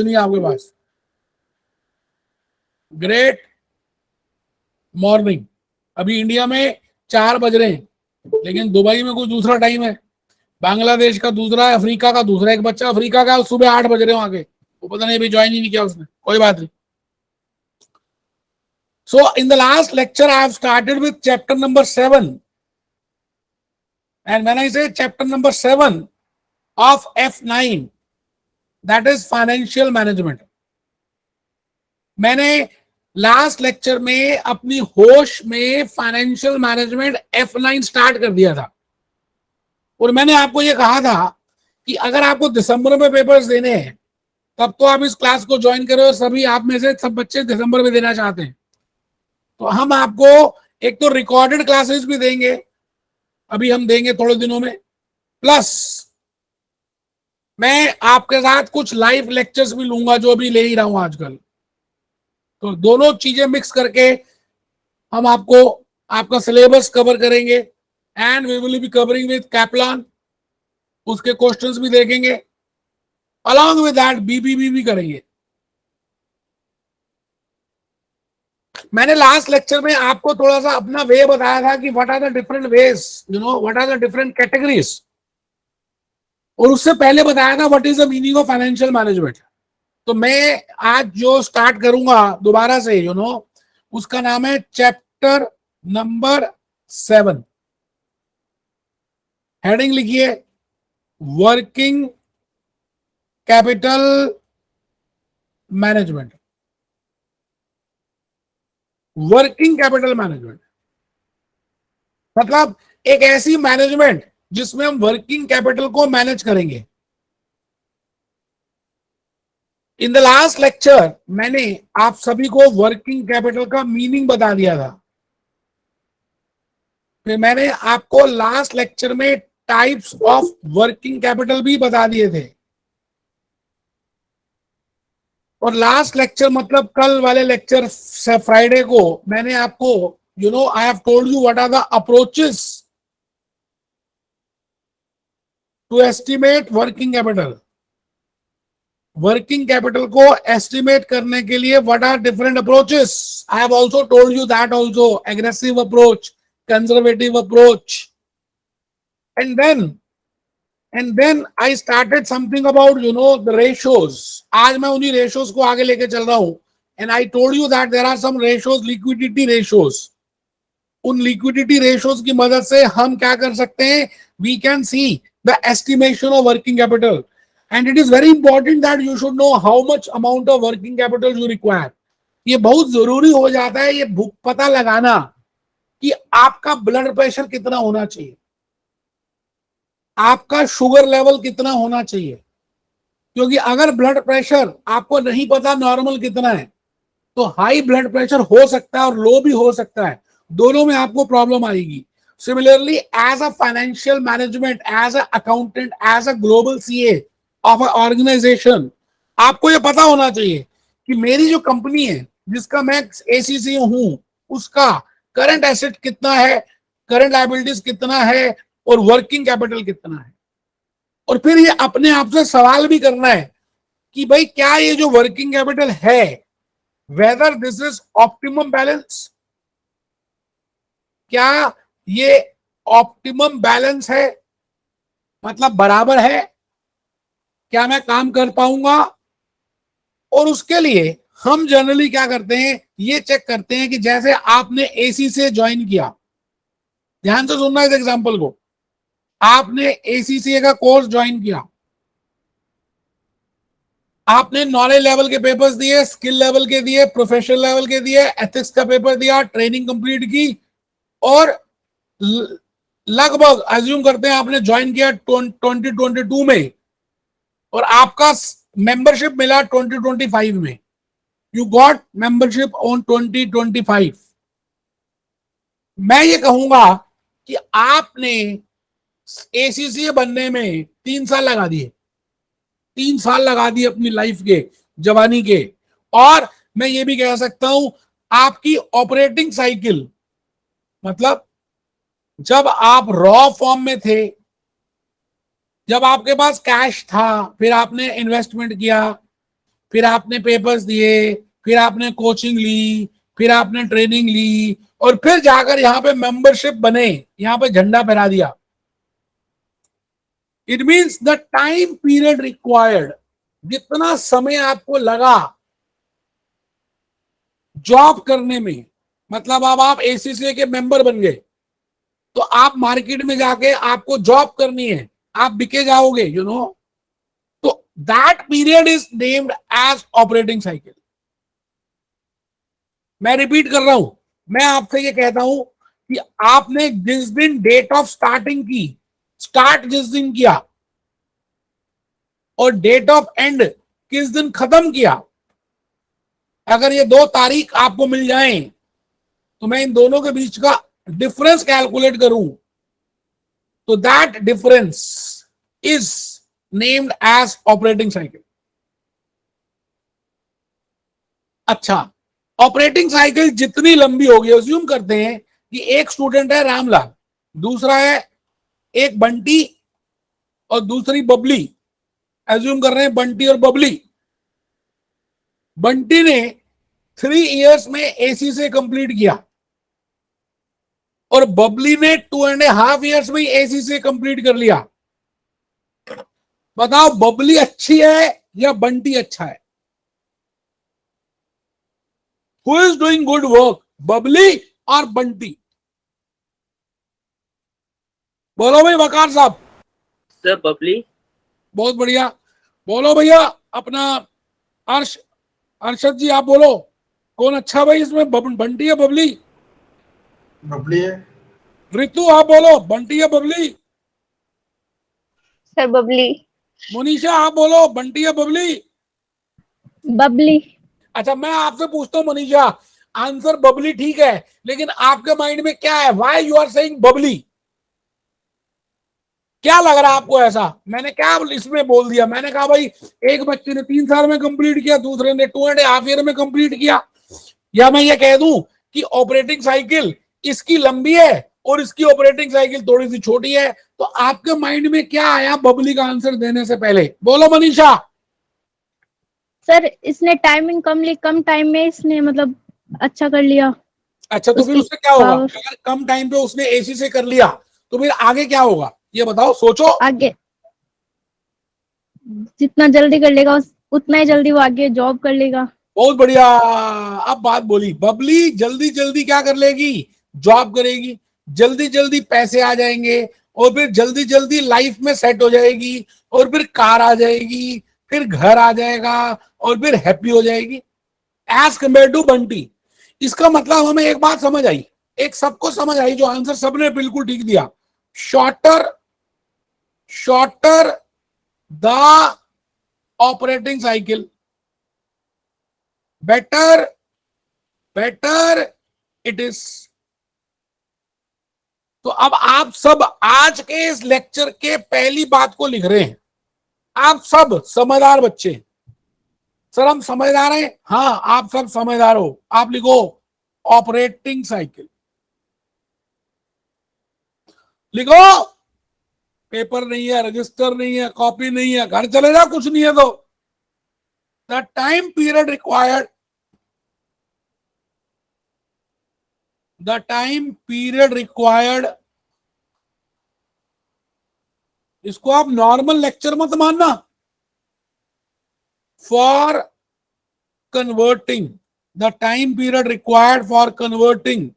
नहीं है आपके पास। Great morning. अभी इंडिया में 4 बज रहे हैं, लेकिन दुबई में कुछ दूसरा टाइम है, बांग्लादेश का दूसरा है, अफ्रीका का दूसरा। एक बच्चा अफ्रीका का सुबह 8 बज रहे हो आगे, वो पता नहीं अभी ज्वाइन ही नहीं किया उसने, कोई बात नहीं। So in the last lecture I have started with chapter number 7, and when I say chapter number 7 of F9, that is financial management. मैंने लास्ट लेक्चर में अपनी होश में फाइनेंशियल मैनेजमेंट F9 स्टार्ट कर दिया था, और मैंने आपको ये कहा था कि अगर आपको दिसंबर में पेपर्स देने हैं तब तो आप इस क्लास को ज्वाइन करो, और सभी आप में से सब बच्चे दिसंबर में देना चाहते हैं तो हम आपको एक तो रिकॉर्डेड क्लासेस भी देंगे, अभी हम देंगे थोड़े दिनों में, प्लस मैं आपके साथ कुछ लाइव लेक्चर्स भी लूंगा जो अभी ले ही रहा हूं आजकल। तो दोनों चीजें मिक्स करके हम आपको आपका सिलेबस कवर करेंगे, and we will be covering with Kaplan, उसके क्वेश्चंस भी देखेंगे, अलॉन्ग विद दैट बीबीबी भी करेंगे। मैंने लास्ट लेक्चर में आपको थोड़ा सा अपना वे बताया था कि what are the different ways, what are the different categories, और उससे पहले बताया था what is the meaning of financial management. तो मैं आज जो स्टार्ट करूंगा दोबारा से, उसका नाम है चैप्टर नंबर 7। हेडिंग लिखिए, working capital management. Working capital management मतलब एक ऐसी मैनेजमेंट जिसमें हम वर्किंग कैपिटल को मैनेज करेंगे। इन द लास्ट लेक्चर मैंने आप सभी को वर्किंग कैपिटल का मीनिंग बता दिया था, फिर मैंने आपको लास्ट लेक्चर में टाइप्स ऑफ वर्किंग कैपिटल भी बता दिए थे, और लास्ट लेक्चर मतलब कल वाले लेक्चर फ्राइडे को मैंने आपको I have told you what are the approaches to estimate working capital. Working capital को एस्टिमेट करने के लिए what are different approaches. I have also told you that also, aggressive approach, conservative approach, and then I started something about the ratios. आज मैं उन्हीं ratios को आगे लेके चल रहा हूं, and I told you that there are some ratios, liquidity ratios. उन liquidity ratios की मदद से हम क्या कर सकते हैं, we can see the estimation of working capital, and it is very important that you should know how much amount of working capital you require. ये बहुत जरूरी हो जाता है ये पता लगाना कि आपका ब्लड प्रेशर कितना होना चाहिए, आपका शुगर लेवल कितना होना चाहिए, क्योंकि अगर ब्लड प्रेशर आपको नहीं पता नॉर्मल कितना है तो हाई ब्लड प्रेशर हो सकता है और लो भी हो सकता है, दोनों में आपको प्रॉब्लम आएगी। Similarly as a financial management, as a accountant, as a global CA of a organization, आपको यह पता होना चाहिए कि मेरी जो कंपनी है जिसका मैं एसीसी हूं उसका करंट एसेट कितना है, करंट लायबिलिटीज कितना है, और वर्किंग कैपिटल कितना है। और फिर ये अपने आप से सवाल भी करना है कि भाई क्या ये जो वर्किंग कैपिटल है, whether this is optimum balance, क्या ये ऑप्टिमम बैलेंस है, मतलब बराबर है, क्या मैं काम कर पाऊंगा। और उसके लिए हम जनरली क्या करते हैं, ये चेक करते हैं कि जैसे आपने एसी से ज्वाइन किया, ध्यान से सुनना इस एग्जांपल को, आपने एसीसीए का कोर्स ज्वाइन किया, आपने नॉलेज लेवल के पेपर्स दिए, स्किल लेवल के दिए, प्रोफेशनल लेवल के दिए, एथिक्स का पेपर दिया, ट्रेनिंग कंप्लीट की, और लगभग अज्यूम करते हैं आपने ज्वाइन किया 2022 में, और आपका मेंबरशिप मिला 2025 में, यू गॉट मेंबरशिप ऑन 2025। मैं ये कहूंगा कि आपने एसीसी बनने में 3 साल लगा दिए, 3 साल लगा दिए अपनी लाइफ के, जवानी के। और मैं ये भी कह सकता हूं आपकी ऑपरेटिंग साइकिल, मतलब जब आप रॉ फॉर्म में थे, जब आपके पास कैश था, फिर आपने इन्वेस्टमेंट किया, फिर आपने पेपर्स दिए, फिर आपने कोचिंग ली, फिर आपने ट्रेनिंग ली, और फिर जाकर यहाँ पे मेंबरशिप बने, यहाँ पे झंडा फहरा दिया। It means the time period required, जितना समय आपको लगा जॉब करने में, मतलब अब आप एसीसी के मेंबर बन गए, तो आप मार्केट में जाके आपको जॉब करनी है, आप बिके जाओगे, यू नो, तो that period is named as operating cycle. मैं रिपीट कर रहा हूं, मैं आपसे ये कहता हूं कि आपने जिस दिन डेट ऑफ स्टार्टिंग की, स्टार्ट जिस दिन किया और डेट ऑफ एंड किस दिन खत्म किया, अगर ये 2 तारीख आपको मिल जाएं, तो मैं इन दोनों के बीच का डिफरेंस कैलकुलेट करूं, तो that difference is named as operating cycle. अच्छा, ऑपरेटिंग साइकिल जितनी लंबी होगी, अज्यूम करते हैं कि एक स्टूडेंट है रामलाल, दूसरा है एक बंटी और दूसरी बबली, एज्यूम कर रहे हैं बंटी और बबली। बंटी ने 3 इयर्स में एसी से कंप्लीट किया और बबली ने 2.5 इयर्स में एसी से कंप्लीट कर लिया। बताओ बबली अच्छी है या बंटी अच्छा है? Who is doing good work, Babli और बंटी? बोलो भाई वकार साहब। सर बबली। बहुत बढ़िया। बोलो भैया अपना अर्श, अरशद जी आप बोलो, कौन अच्छा भाई इसमें, बंटी या बबली? बबली है। ऋतु आप बोलो, बंटी या बबली? सर बबली। मोनिशा आप बोलो, बंटी या बबली? बबली। अच्छा मैं आपसे पूछता हूँ मोनिशा, आंसर बबली ठीक है, लेकिन आपके माइंड में क्या है, why you are saying Bubbly? क्या लग रहा है आपको ऐसा? मैंने क्या इसमें बोल दिया? मैंने कहा भाई एक बच्चे ने 3 साल में कंप्लीट किया, दूसरे ने 2.5 ईयर में कंप्लीट किया, या मैं ये कह दूं कि ऑपरेटिंग साइकिल इसकी लंबी है और इसकी ऑपरेटिंग साइकिल थोड़ी सी छोटी है, तो आपके माइंड में क्या आया बबली का आंसर देने से पहले? बोलो मनीषा। सर इसने टाइमिंग कम टाइम में इसने मतलब अच्छा कर लिया। अच्छा तो फिर उसकी उससे क्या होगा? पावर अगर कम टाइम पे उसने एसी से कर लिया तो फिर आगे क्या होगा ये बताओ, सोचो। आगे जितना जल्दी कर लेगा उतना ही जल्दी वो आगे जॉब कर लेगा। बहुत बढ़िया, अब बात बोली। बबली जल्दी जल्दी क्या कर लेगी? जॉब करेगी, जल्दी जल्दी पैसे आ जाएंगे और फिर जल्दी जल्दी लाइफ में सेट हो जाएगी और फिर कार आ जाएगी, फिर घर आ जाएगा और फिर हैप्पी हो जाएगी, एज कम्पेयर टू बंटी। इसका मतलब हमें एक बात समझ आई, एक सबको समझ आई, जो आंसर सबने बिल्कुल ठीक दिया, shorter shorter the operating cycle, better it is. तो अब आप सब आज के इस लेक्चर के पहली बात को लिख रहे हैं, आप सब समझदार बच्चे। सर हम समझदार हैं? हाँ आप सब समझदार हो। आप लिखो ऑपरेटिंग साइकिल, लिखो। पेपर नहीं है, रजिस्टर नहीं है, कॉपी नहीं है, घर चले जाओ, कुछ नहीं है तो। The time period required, the time period required, इसको आप नॉर्मल लेक्चर मत मानना, for converting, the time period required for converting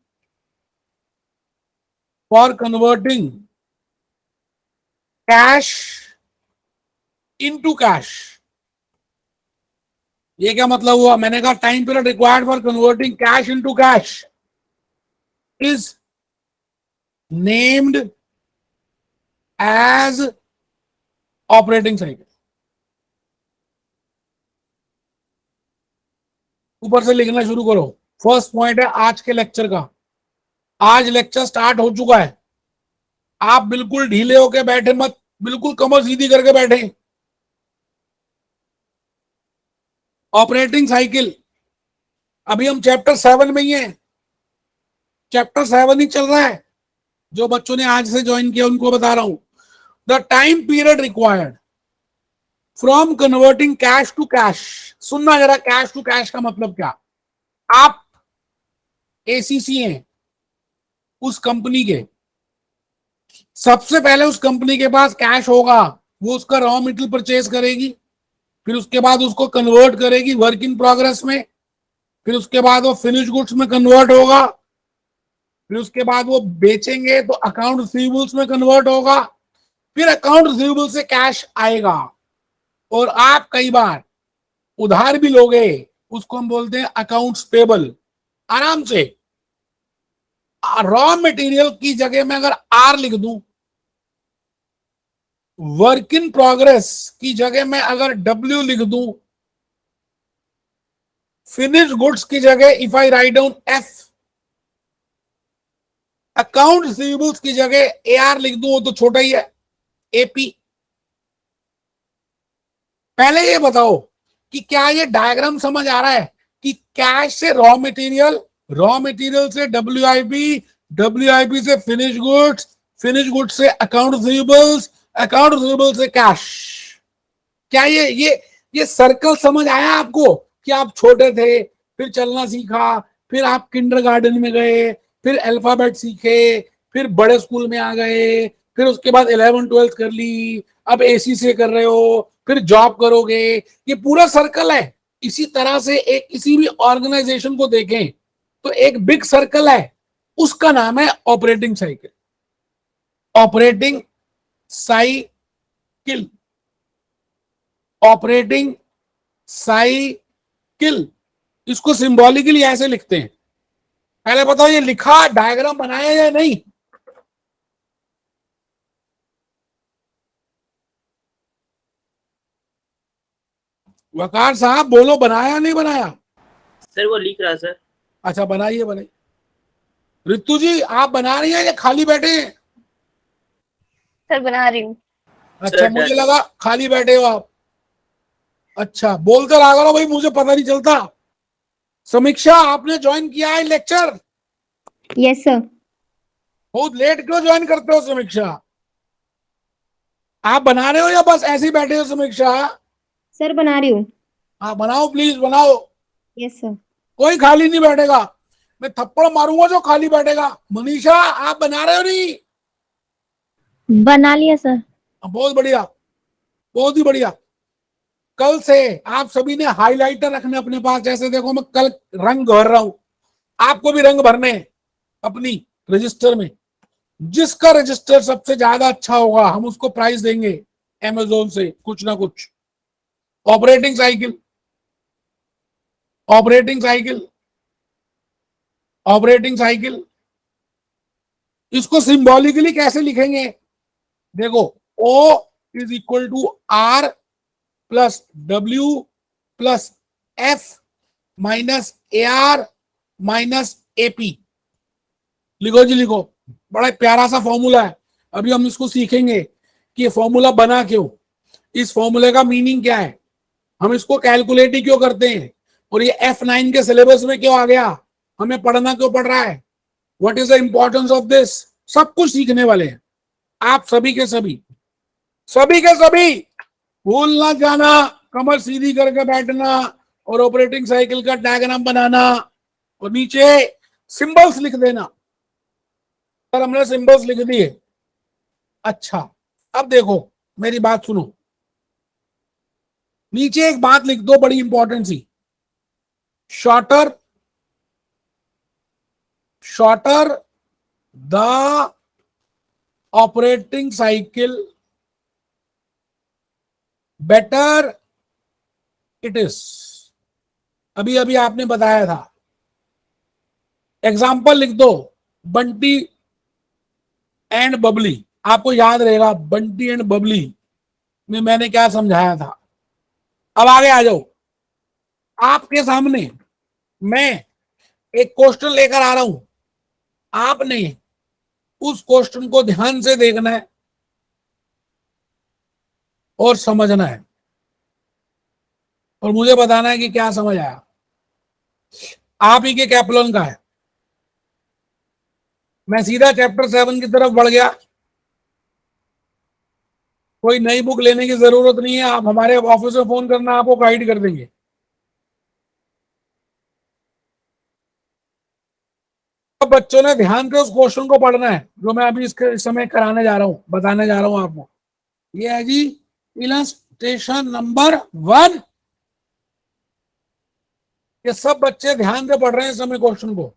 cash into cash. ये क्या मतलब हुआ? मैंने कहा time period required for converting cash into cash is named as operating cycle. ऊपर से लिखना शुरू करो। फर्स्ट पॉइंट है आज के लेक्चर का। आज लेक्चर स्टार्ट हो चुका है, आप बिल्कुल ढीले होके बैठे मत, बिल्कुल कमर सीधी करके बैठे। ऑपरेटिंग साइकिल, अभी हम चैप्टर 7 में ही हैं, चैप्टर 7 ही चल रहा है। जो बच्चों ने आज से ज्वाइन किया उनको बता रहा हूं। The time period required from converting cash to cash सुनना जरा, कैश टू कैश का मतलब क्या। आप एसीसी हैं उस कंपनी के, सबसे पहले उस कंपनी के पास कैश होगा, वो उसका रॉ मटेरियल परचेज करेगी, फिर उसके बाद उसको कन्वर्ट करेगी वर्क इन प्रोग्रेस में, फिर उसके बाद वो फिनिश गुड्स में कन्वर्ट होगा, फिर उसके बाद वो बेचेंगे तो अकाउंट रिसीवेबल्स में कन्वर्ट होगा, फिर अकाउंट रिसीवेबल से कैश आएगा। और आप कई बार उधार भी लोगे, उसको हम बोलते हैं अकाउंट्स पेबल। आराम से रॉ मटेरियल की जगह में अगर आर लिख दूं, वर्क इन प्रोग्रेस की जगह में अगर डब्ल्यू लिख दूं, फिनिश गुड्स की जगह if I write down F, account receivables की जगह ए आर लिख दूं, वो तो छोटा ही है, एपी। पहले ये बताओ कि क्या ये डायग्राम समझ आ रहा है कि कैश से रॉ मटेरियल, रॉ मटेरियल से डब्ल्यूआईपी, डब्ल्यूआईपी से फिनिश गुड्स, फिनिश गुड्स से अकाउंट रिसीवेबल्स, अकाउंट रिसीवेबल्स से कैश। क्या ये सर्कल समझ आया आपको कि आप छोटे थे, फिर चलना सीखा, फिर आप किंडरगार्टन में गए, फिर अल्फाबेट सीखे, फिर बड़े स्कूल में आ गए, फिर उसके बाद 11th-12th कर ली, अब एसी से कर रहे हो, फिर जॉब करोगे, ये पूरा सर्कल है। इसी तरह से एक किसी भी ऑर्गेनाइजेशन को देखें तो एक बिग सर्कल है, उसका नाम है operating cycle. Operating cycle, operating cycle, इसको सिंबॉलिकली ऐसे लिखते हैं। पहले बताओ ये लिखा, डायग्राम बनाया या नहीं। वकार साहब बोलो, बनाया नहीं बनाया। सर वो लिख रहा सर। अच्छा बनाइए बनाइए। ऋतु जी आप बना रही हैं या खाली बैठे हैं। सर बना रही हूँ। अच्छा सर, मुझे लगा खाली बैठे हो आप। अच्छा बोलते रहा करो भाई, मुझे पता नहीं चलता। समीक्षा आपने ज्वाइन किया है लेक्चर। Yes sir. बहुत लेट क्यों ज्वाइन करते हो समीक्षा। आप बना रहे हो या बस ऐसे ही बैठे हो समीक्षा। सर बना रही हूँ। हाँ बनाओ प्लीज बनाओ। Yes sir. कोई खाली नहीं बैठेगा, मैं थप्पड़ मारूंगा जो खाली बैठेगा। मनीषा आप बना रहे हो नहीं। बना लिया सर। बहुत बढ़िया, बहुत ही बढ़िया। कल से आप सभी ने हाइलाइटर रखने अपने पास। जैसे देखो मैं कल रंग भर रहा हूं, आपको भी रंग भरने हैं अपनी रजिस्टर में। जिसका रजिस्टर सबसे ज्यादा अच्छा होगा हम उसको प्राइस देंगे अमेजोन से कुछ ना कुछ। Operating cycle, operating cycle, operating cycle, इसको सिंबॉलिकली कैसे लिखेंगे। देखो O is equal to R plus W plus F minus AR minus AP। लिखो जी लिखो, बड़ा प्यारा सा फॉर्मूला है। अभी हम इसको सीखेंगे कि ये फॉर्मूला बना क्यों, इस फॉर्मूले का मीनिंग क्या है, हम इसको कैलकुलेट ही क्यों करते हैं, और ये F9 के सिलेबस में क्यों आ गया, हमें पढ़ना क्यों पड़ रहा है, what is the importance of this. सब कुछ सीखने वाले हैं आप सभी के सभी, सभी के सभी। भूल ना जाना, कमर सीधी करके बैठना और ऑपरेटिंग साइकिल का डायग्राम बनाना और नीचे सिंबल्स लिख देना। सर हमने सिंबल्स लिख दिए। अच्छा अब देखो मेरी बात सुनो, नीचे एक बात लिख दो बड़ी इंपॉर्टेंट सी। Shorter, shorter the operating cycle better it is. अभी अभी आपने बताया था, एग्जाम्पल लिख दो, बंटी एंड बबली। आपको याद रहेगा बंटी एंड बबली में मैंने क्या समझाया था। अब आगे आ जाओ, आपके सामने मैं एक क्वेश्चन लेकर आ रहा हूं, आपने उस क्वेश्चन को ध्यान से देखना है और समझना है और मुझे बताना है कि क्या समझ आया। आप ही के कैप्लन का है। मैं सीधा चैप्टर 7 की तरफ बढ़ गया। कोई नई बुक लेने की जरूरत नहीं है, आप हमारे ऑफिस में फोन करना, आपको गाइड कर देंगे। सब बच्चों ने ध्यान से उस क्वेश्चन को पढ़ना है जो मैं अभी इस समय कराने जा रहा हूं, बताने जा रहा हूं आपको। ये है जी इलस्ट्रेशन नंबर 1। ये सब बच्चे ध्यान से पढ़ रहे हैं इस समय क्वेश्चन को।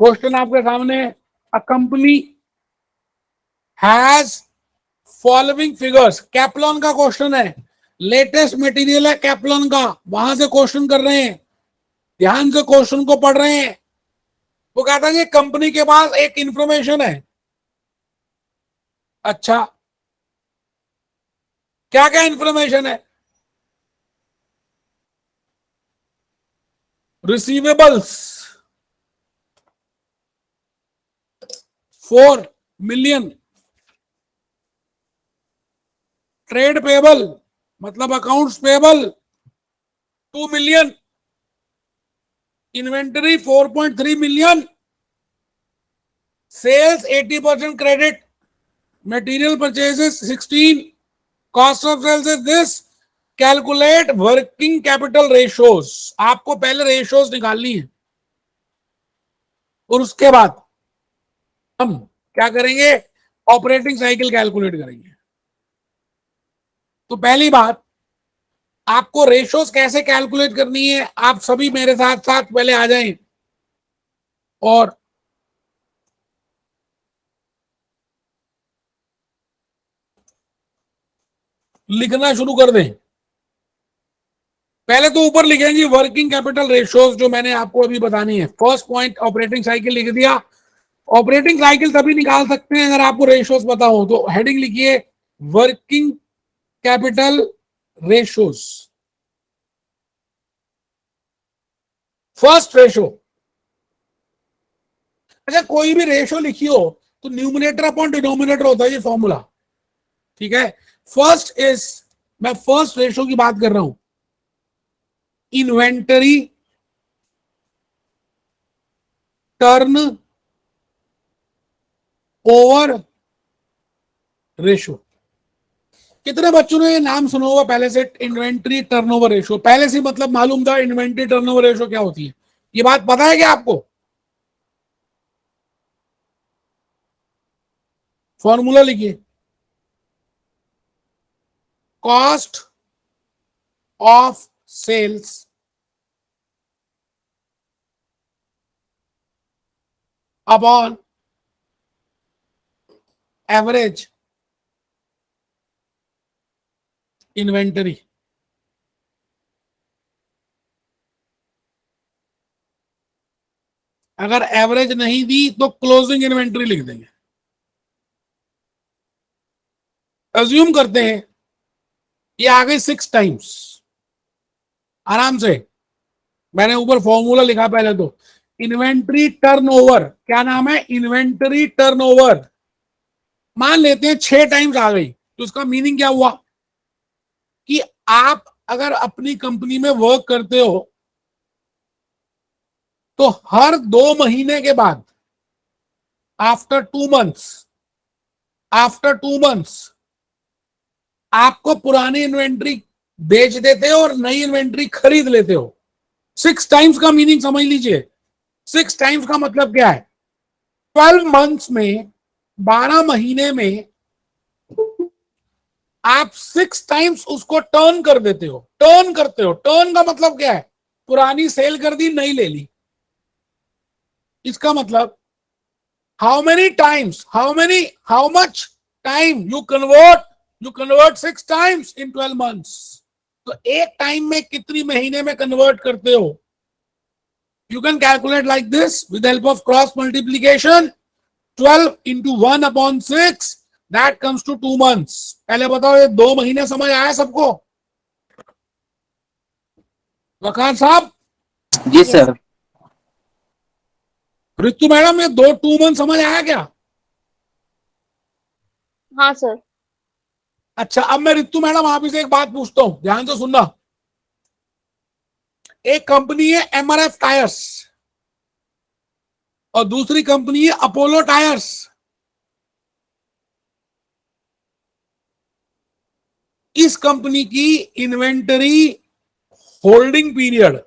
क्वेश्चन आपके सामने, a company has following figures, कैप्लॉन का क्वेश्चन है, लेटेस्ट मटेरियल है कैप्लॉन का, वहां से क्वेश्चन कर रहे हैं, ध्यान से क्वेश्चन को पढ़ रहे हैं। वो कहता है कि कंपनी के पास एक इंफॉर्मेशन है। अच्छा, क्या क्या इंफॉर्मेशन है? रिसीवेबल्स 4 मिलियन, ट्रेड पेबल मतलब accounts payable 2 million, inventory 4.3 million, sales 80% credit, material purchases 16, cost of sales is this, calculate working capital ratios. आपको पहले रेशियोज निकालनी है और उसके बाद हम क्या करेंगे, ऑपरेटिंग साइकिल कैलकुलेट करेंगे। तो पहली बात, आपको रेशियोज कैसे कैलकुलेट करनी है, आप सभी मेरे साथ साथ पहले आ जाएं और लिखना शुरू कर दें। पहले तो ऊपर लिखेंगे वर्किंग कैपिटल रेशियोज जो मैंने आपको अभी बतानी है। फर्स्ट पॉइंट ऑपरेटिंग साइकिल लिख दिया। ऑपरेटिंग साइकिल तभी निकाल सकते हैं अगर आपको रेशियोज पता हो। तो हेडिंग लिखिए working capital ratios. First ratio, अच्छा कोई भी रेशियो लिखी हो तो न्यूमरेटर अपॉन डिनोमिनेटर होता है ये फॉर्मूला, ठीक है। फर्स्ट इज, मैं फर्स्ट रेशियो की बात कर रहा हूं, इन्वेंटरी टर्न ओवर रेशियो। कितने बच्चों ने ये नाम सुना होगा पहले से, इन्वेंटरी टर्नओवर रेशियो? पहले से मतलब मालूम था इन्वेंटरी टर्नओवर रेशियो क्या होती है? ये बात पता है क्या आपको? फॉर्मूला लिखिए, cost of sales upon average inventory. अगर एवरेज नहीं दी तो क्लोजिंग इन्वेंटरी लिख देंगे। अज्यूम करते हैं ये आ गई 6 टाइम्स, आराम से। मैंने ऊपर फॉर्मूला लिखा पहले तो, इन्वेंटरी टर्नओवर, क्या नाम है, इन्वेंटरी टर्नओवर। मान लेते हैं 6 टाइम्स आ गई, तो उसका मीनिंग क्या हुआ कि आप अगर अपनी कंपनी में वर्क करते हो तो हर 2 महीने के बाद, आफ्टर 2 मंथ्स, आफ्टर 2 मंथ्स आपको पुरानी इन्वेंट्री बेच देते हो और नई इन्वेंट्री खरीद लेते हो। 6 टाइम्स का मीनिंग समझ लीजिए। 6 टाइम्स का मतलब क्या है, 12 मंथ्स में, 12 महीने में आप 6 टाइम्स उसको टर्न कर देते हो। टर्न करते हो, टर्न का मतलब क्या है, पुरानी सेल कर दी, नई ले ली। इसका मतलब how many times, how much time you convert 6 times in 12 months. तो एक टाइम में कितनी महीने में कन्वर्ट करते हो? You can calculate like this with the help of cross multiplication. 12 into 1 upon 6, that comes to 2 months. पहले बताओ ये 2 महीने समझ आया सबको? वकार साहब? जी सर। ऋतु मैडम, ये 2 मंथ समझ आया क्या? हाँ सर। अच्छा, अब मैं ऋतु मैडम आप ही से एक बात पूछता हूं, ध्यान से सुनना। एक कंपनी है एमआरएफ टायर्स और दूसरी कंपनी है अपोलो टायर्स। इस कंपनी की इन्वेंटरी होल्डिंग पीरियड,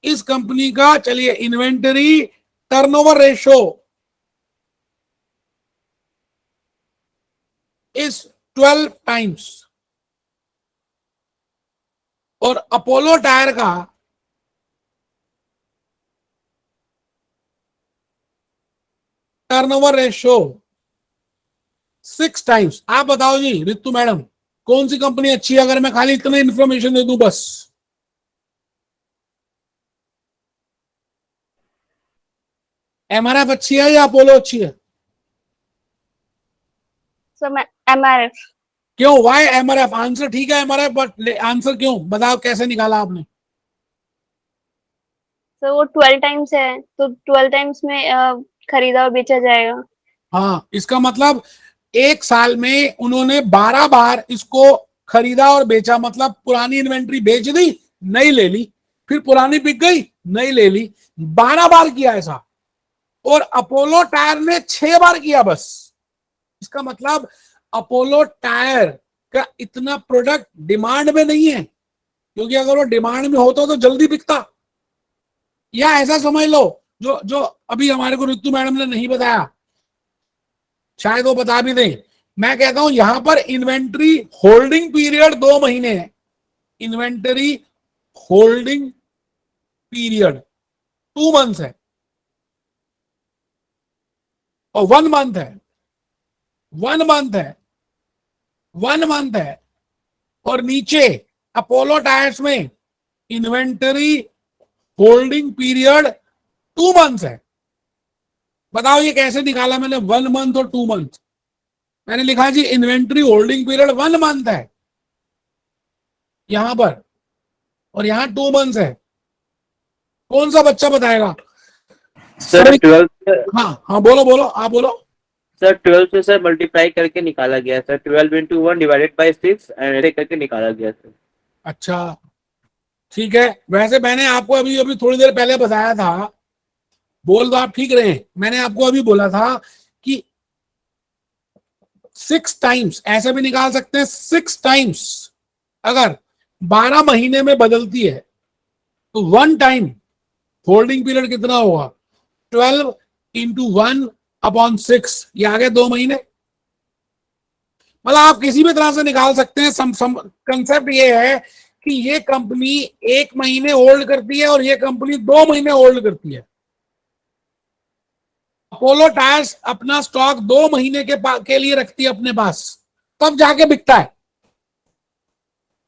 इस कंपनी का चलिए inventory turnover ratio is 12 times और अपोलो टायर का टर्नओवर रेशो 6 टाइम्स। आप बताओ जी रितु मैडम, कौन सी कंपनी अच्छी है? अगर मैं खाली इतने इंफॉर्मेशन दे दूं बस। एमआरएफ अच्छी है या अपोलो अच्छी है? सर मैं MRF। क्यों? Y MRF? आंसर ठीक है एमआरएफ, बट आंसर क्यों बताओ, कैसे निकाला आपने? सर वो 12 टाइम्स है, तो 12 टाइम्स में खरीदा और बेचा जाएगा। हाँ, इसका मतलब एक साल में उन्होंने 12 बार इसको खरीदा और बेचा, मतलब पुरानी इन्वेंट्री बेच दी, नई ले ली, फिर पुरानी बिक गई, नई ले ली, 12 बार किया ऐसा। और अपोलो टायर ने 6 बार किया बस। इसका मतलब अपोलो टायर का इतना प्रोडक्ट डिमांड में नहीं है, क्योंकि अगर वो डिमांड में होता तो जल्दी बिकता। या ऐसा समझ लो, जो जो अभी हमारे को ऋतु मैडम ने नहीं बताया, शायद वो बता भी दें। मैं कहता हूं यहां पर इन्वेंट्री होल्डिंग पीरियड 2 महीने है, इन्वेंटरी होल्डिंग पीरियड 2 मंथ्स है और 1 मंथ है, 1 मंथ है, 1 मंथ है। और नीचे अपोलो टायर्स में इन्वेंटरी होल्डिंग पीरियड 2 मंथ्स है। बताओ ये कैसे निकाला मैंने 1 मंथ और 2 मंथ? मैंने लिखा जी इन्वेंट्री होल्डिंग पीरियड 1 मंथ है यहां पर, और यहां 2 मंथ्स है। कौन सा बच्चा बताएगा? सर 12, हाँ हाँ, बोलो बोलो, आप बोलो। सर 12 से सर मल्टीप्लाई करके निकाला गया sir, 12 into 1 divided by 6 and ऐसे करके निकाला गया सर। अच्छा ठीक है, वैसे मैंने आपको अभी अभी थोड़ी देर पहले बताया था, बोल तो आप ठीक रहे हैं, मैंने आपको अभी बोला था कि 6 टाइम्स ऐसे भी निकाल सकते हैं। 6 टाइम्स अगर 12 महीने में बदलती है तो 1 टाइम होल्डिंग पीरियड कितना होगा? 12 इंटू 1/6, ये आ गए 2 महीने। मतलब आप किसी भी तरह से निकाल सकते हैं। कंसेप्ट ये है कि ये कंपनी 1 महीने होल्ड करती है और ये कंपनी 2 महीने होल्ड करती है। अपोलो टायर्स अपना स्टॉक 2 महीने के लिए रखती है अपने पास, तब जाके बिकता है।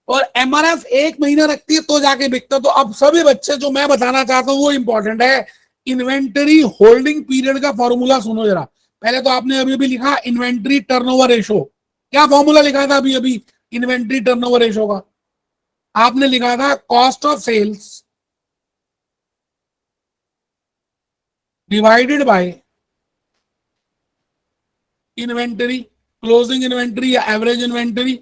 और एमआरएफ 1 महीना रखती है तो जाके बिकता है। तो अब सभी बच्चे जो मैं बताना चाहता हूं वो इंपॉर्टेंट है। इन्वेंटरी होल्डिंग पीरियड का फॉर्मूला सुनो जरा। पहले तो आपने अभी भी लिखा इन्वेंटरी टर्नओवर रेशो। क्या फॉर्मूला लिखा था अभी अभी इन्वेंटरी टर्नओवर रेशो का? आपने लिखा था cost of sales divided by inventory, closing inventory या एवरेज इन्वेंटरी।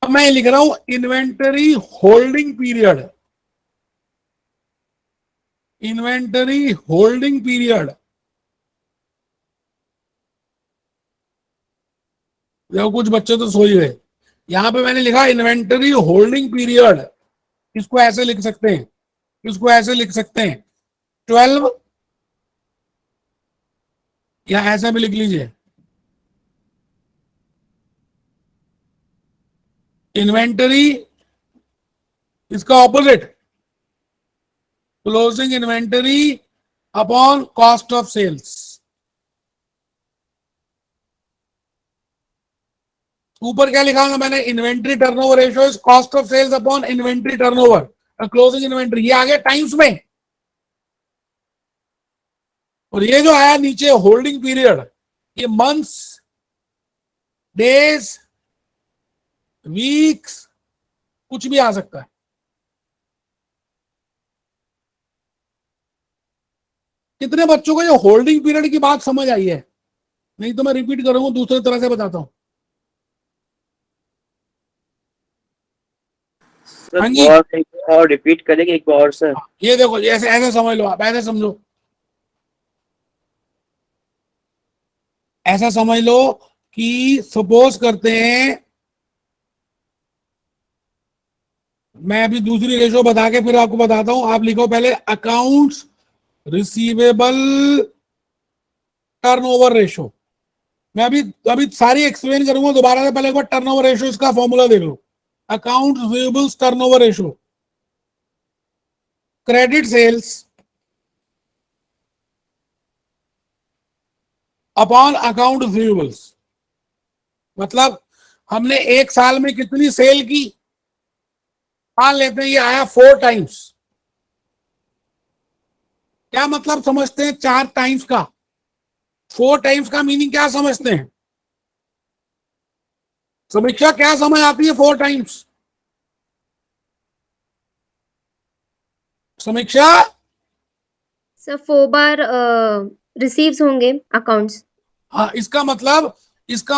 अब मैं लिख रहा हूं inventory holding period, inventory holding period. देखो कुछ बच्चे तो सो ही गए। यहां पे मैंने लिखा इन्वेंटरी होल्डिंग पीरियड, इसको ऐसे लिख सकते हैं, इसको ऐसे लिख सकते हैं 12, या ऐसे भी लिख लीजिए इन्वेंटरी, इसका opposite closing inventory upon cost of sales. ऊपर क्या लिखा होगा मैंने? Inventory turnover ratio is cost of sales upon inventory turnover closing inventory. ये आ गया टाइम्स में, और ये जो आया नीचे होल्डिंग पीरियड, ये मंथ्स, डेज, वीक्स, कुछ भी आ सकता है। कितने बच्चों को ये होल्डिंग पीरियड की बात समझ आई है? नहीं तो मैं रिपीट करूंगा, दूसरे तरह से बताता हूं। सर हाँ जी, और रिपीट करेंगे एक बार और सर। ये देखो ऐसे ऐसे समझ लो, आप ऐसे समझो। ऐसा समझ लो कि सपोज करते हैं, मैं अभी दूसरी रेशो बता के फिर आपको बताता हूं, आप लिखो पहले अकाउंट्स रिसीवेबल टर्नओवर रेशो। मैं अभी अभी सारी एक्सप्लेन करूंगा दोबारा से, पहले एक बार टर्नओवर रेशो इसका फॉर्मूला देख लो। Account receivables turnover ratio, credit sales upon account receivables. मतलब हमने एक साल में कितनी सेल की, मान लेते हैं ये आया 4 टाइम्स। क्या मतलब समझते हैं 4 टाइम्स का? 4 टाइम्स का मीनिंग क्या समझते हैं? समीक्षा क्या समझ आती है 4 टाइम्स? समीक्षा, सर 4 बार रिसीव्स होंगे अकाउंट्स। हाँ, इसका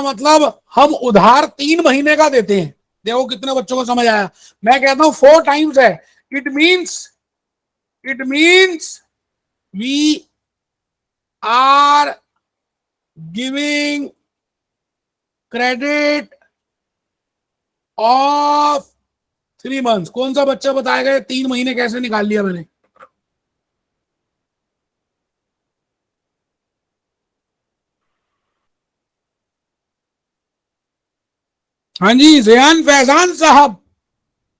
मतलब हम उधार 3 महीने का देते हैं। देखो कितने बच्चों को समझ आया। मैं कहता हूं 4 टाइम्स है, it means we are giving credit of 3 months. कौन सा बच्चा बताएगा 3 महीने कैसे निकाल लिया मैंने? हाँ जी, ज़ियान फैजान साहब,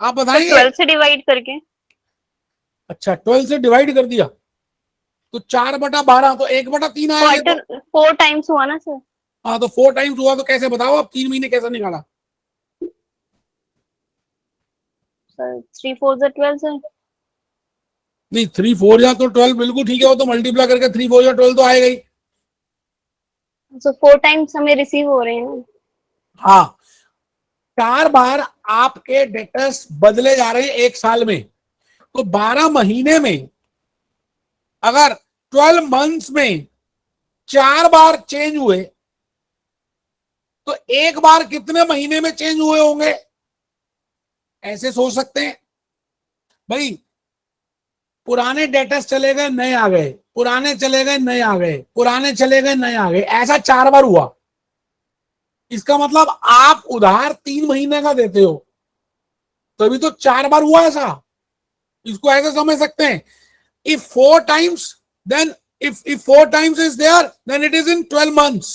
आप सर बताएंगे। 12 से डिवाइड करके। अच्छा, 12 से डिवाइड कर दिया तो 4/12, तो 1/3 आया ये तो। क्वार्टर 4 टाइम्स हुआ ना सर। हाँ, तो 4 टाइम्स हुआ, तो कैसे बताओ आप 3 महीने कैसे निकाला? सर 3 4 से 12 सर। नहीं, 3 4 या तो 12 बिल्कुल ठीक है, वो तो मल्टीप्लाई करके 3 4 या 12 तो आएगा ही। सो 4 टाइम्स हमें रिसीव हो रहे हैं। हाँ, 4 बार आपके डेटर्स बदले जा रहे हैं एक साल में, तो 12 महीने में अगर 12 मंथ्स में 4 बार चेंज हुए तो एक बार कितने महीने में चेंज हुए होंगे? ऐसे सोच सकते हैं भाई, पुराने डेटर्स चले गए, नए आ गए, पुराने चले गए, नए आ गए, पुराने चले गए, नए आ गए, ऐसा 4 बार हुआ। इसका मतलब आप उधार 3 महीने का देते हो, तभी तो 4 बार हुआ ऐसा। इसको ऐसे समझ सकते हैं, if 4 times, then if 4 times is there, then it is in 12 months।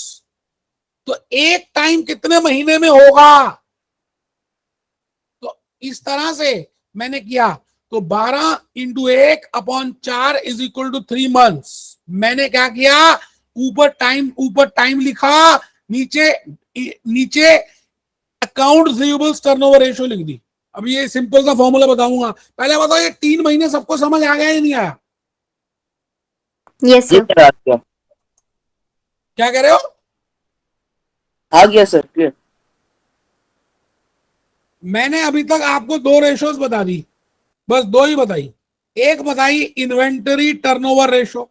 तो एक टाइम कितने महीने में होगा? तो इस तरह से मैंने किया, तो 12 into 1/4 is equal to 3 months. मैंने क्या किया, ऊपर टाइम लिखा, नीचे नीचे अकाउंट रिसीवेबल्स टर्नओवर रेशियो लिख दी। अब ये सिंपल सा फॉर्मूला बताऊंगा, पहले बताओ ये 3 महीने सबको समझ आ गया या नहीं आया? यस ये सर। सर आ गया, क्या कह रहे हो? आ गया सर, क्लियर। मैंने अभी तक आपको 2 रेशोज बता दी, बस 2 ही बताई। एक बताई इन्वेंटरी टर्नओवर रेशो,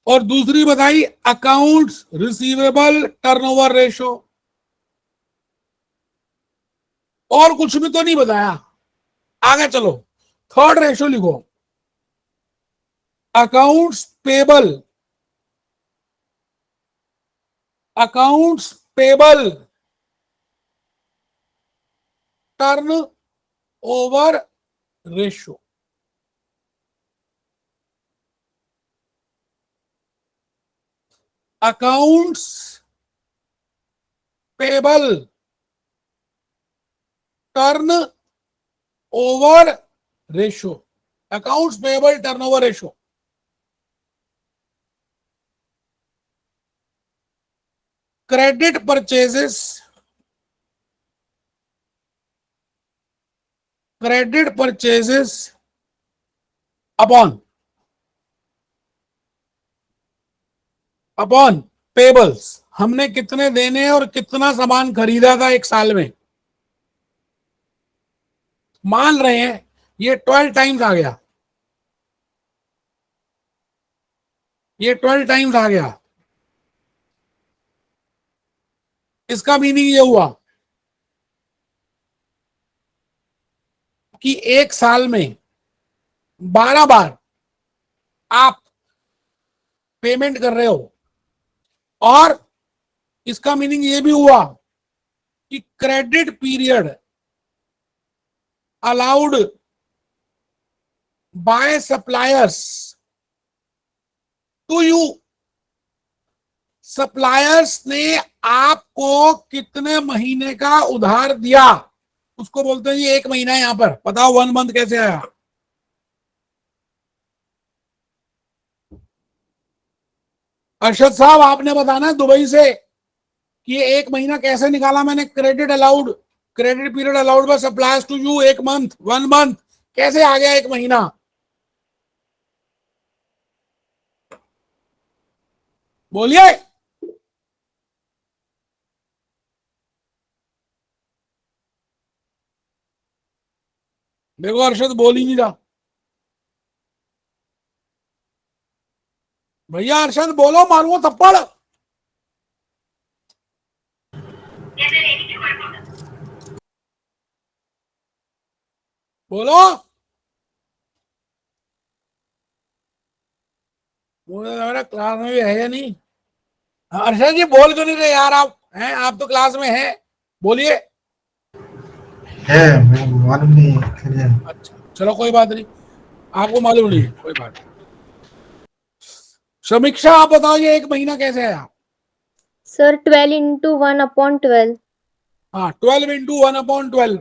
और दूसरी बताई अकाउंट्स रिसीवेबल टर्नओवर रेशो। और कुछ भी तो नहीं बताया। आगे चलो, थर्ड रेशो लिखो, accounts payable turnover ratio. Accounts payable turnover ratio, accounts payable turnover ratio. Credit purchases upon payables. हमने कितने देने और कितना सामान खरीदा था एक साल में। मान रहे हैं ये 12 टाइम्स आ गया, ये 12 टाइम्स आ गया। इसका मीनिंग ये हुआ कि एक साल में 12 बार आप पेमेंट कर रहे हो। और इसका मीनिंग ये भी हुआ कि credit period allowed by suppliers to you, suppliers ने आपको कितने महीने का उधार दिया, उसको बोलते हैं ये 1 महीना है। यहां पर बताओ 1 मंथ कैसे आया? अरशद साहब आपने बताना है दुबई से कि ये 1 महीना कैसे निकाला मैंने। Credit allowed, credit period allowed by suppliers to you 1 month, 1 month कैसे आ गया 1 महीना? बोलिए। देखो अरशद बोल ही नहीं रहा। भैया अरशद बोलो, मारूंगा थप्पड़। बोलो। मुझे लग रहा क्लास में भी है या नहीं। अरशद जी बोल क्यों नहीं रहे यार? आप हैं, आप तो क्लास में हैं, बोलिए। है मेरे को मालूम नहीं है clear। अच्छा चलो कोई बात नहीं, आपको मालूम नहीं है, कोई बात नहीं। समीक्षा आप बताओ ये 1 महीना कैसे आया? Sir 12 into 1/12। हाँ 12 इंटू 1/12,